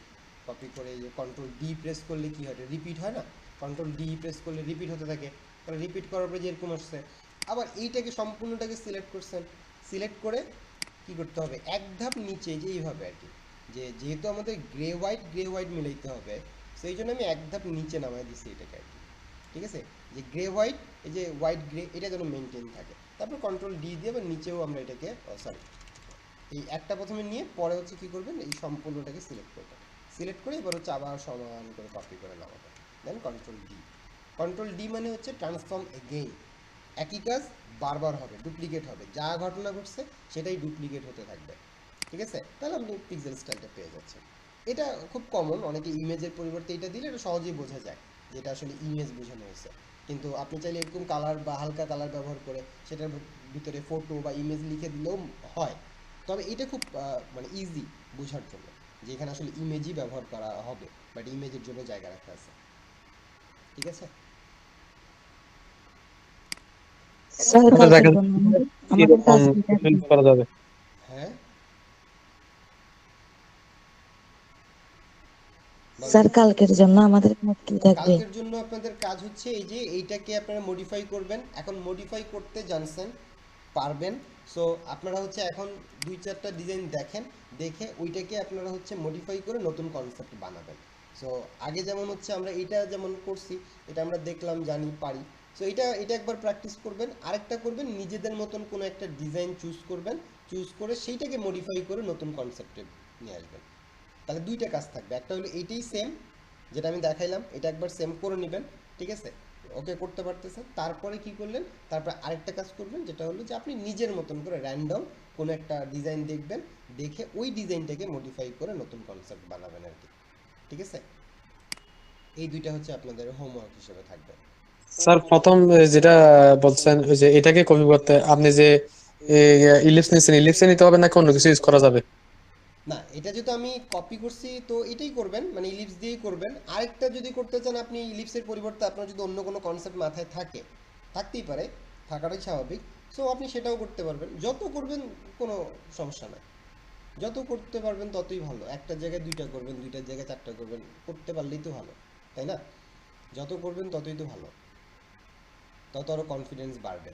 কপি করে এই যে কন্ট্রোল ডি প্রেস করলে কি হয়, রিপিট হয় না, কন্ট্রোল ডি প্রেস করলে রিপিট হতে থাকে, তাহলে রিপিট করার পরে যে এরকম আসছে। আবার এইটাকে সম্পূর্ণটাকে সিলেক্ট করছেন, সিলেক্ট করে কি করতে হবে, এক ধাপ নিচে, যে এইভাবে আর কি, যে যেহেতু আমাদের গ্রে হোয়াইট মিলাইতে হবে, সেই জন্য আমি এক ধাপ নিচে নামাই দিচ্ছি এটাকে আর কি। ঠিক আছে, যে গ্রে হোয়াইট, এই যে হোয়াইট গ্রে, এটা যেন মেনটেন থাকে। তারপর কন্ট্রোল ডি দিয়ে আবার নিচেও আমরা এটাকে, সরি, এই একটা প্রথমে নিয়ে পরে হচ্ছে কি করবেন, এই সম্পূর্ণটাকে সিলেক্ট করবেন, সিলেক্ট করে এবার হচ্ছে আবার সমান করে কপি করে নামাবেন, দেন কন্ট্রোল ডি মানে হচ্ছে ট্রান্সফর্ম এগেইন। একই কাজ বারবার হবে, ডুপ্লিকেট হবে, যা ঘটনা ঘটছে সেটাই ডুপ্লিকেট হতে থাকবে। ঠিক আছে, তাহলে আপনি পিক্সেল স্টাইলটা পেয়ে যাচ্ছেন। এটা খুব কমন, অনেকে ইমেজের পরিবর্তে এটা দিলে এটা সহজেই বোঝা যায় যে এটা আসলে ইমেজ বোঝানো হয়েছে। কিন্তু আপনি চাইলে এরকম কালার বা হালকা কালার ব্যবহার করে সেটার ভিতরে ফটো বা ইমেজ লিখে দিলেও হয়। তবে এটা খুব মানে ইজি বোঝার জন্য, যে এখানে আসলে ইমেজই ব্যবহার করা হবে, বাট ইমেজের জন্য জায়গা রাখা আছে। ঠিক আছে, স্যার আচ্ছা কালকের দেখেন জন্য আমাদের কিরকম কাজ কি থাকবে? fill করা যাবে। হ্যাঁ স্যার কালকের জন্য আমাদের কাজ কি থাকবে? কালকের জন্য আপনাদের কাজ হচ্ছে এই যে এইটাকে আপনারা মডিফাই করবেন। এখন মডিফাই করতে জানছেন, পারবেন। সো আপনারা হচ্ছে এখন 2-4টা ডিজাইন দেখেন, দেখে ওইটাকে আপনারা হচ্ছে মডিফাই করে নতুন কনসেপ্ট বানাবেন। সো আগে যেমন হচ্ছে আমরা এটা যেমন করছি, এটা আমরা দেখলাম, জানি, পারি। সো এটা একবার প্র্যাকটিস করবেন, আরেকটা করবেন নিজেদের মতন কোনো একটা ডিজাইন চুজ করবেন, চুজ করে সেইটাকে মডিফাই করে নতুন কনসেপ্টে নিয়ে আসবেন। তাহলে 2টা কাজ থাকবে, একটা হলো এইটাই সেম যেটা আমি দেখাইলাম, এটা একবার সেম করে নেবেন। ঠিক আছে, ওকে করতে পারতেছেন। তারপরে কি করলেন, তারপরে আরেকটা কাজ করবেন, যেটা হলো যে আপনি নিজের মতন করে র্যান্ডম কোনো একটা ডিজাইন দেখবেন, দেখে ওই ডিজাইনটাকে মডিফাই করে নতুন কনসেপ্ট বানাবেন আর কি। ঠিক আছে, এই 2টা হচ্ছে আপনাদের হোমওয়ার্ক হিসেবে থাকবে। স্যার প্রথম যেটা বলছেন ওই যে এটাকে কপি করতে আপনি যে ইলিপস নিয়েছেন, ইলিপসে নিতে হবে নাকি অন্য কিছু ইউজ করা যাবে? না, এটা যেহেতু আমি কপি করছি তো এটাই করবেন, মানে ইলিপস দিয়েই করবেন। আরেকটা যদি করতে চান আপনি ইলিপসের পরিবর্তে আপনার যদি অন্য কোনো কনসেপ্ট মাথায় থাকে, থাকতেই পারে, থাকাটাই স্বাভাবিক, সো আপনি সেটাও করতে পারবেন। যত করবেন কোনো সমস্যা নাই, যত করতে পারবেন ততই ভালো। একটা জায়গায় 2টা করবেন, 2টার জায়গায় 4টা করবেন, করতে পারলেই তো ভালো, তাই না? যত করবেন ততই তো ভালো, তত আরও কনফিডেন্স বাড়বে।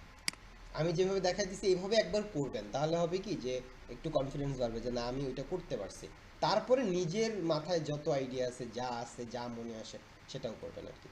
আমি যেভাবে দেখাই দিচ্ছি এইভাবে একবার করবেন, তাহলে হবে কি যে একটু কনফিডেন্স বাড়বে যে না আমি ওইটা করতে পারছি। তারপরে নিজের মাথায় যত আইডিয়া আছে, যা মনে আসে সেটাও করবেন আর কি।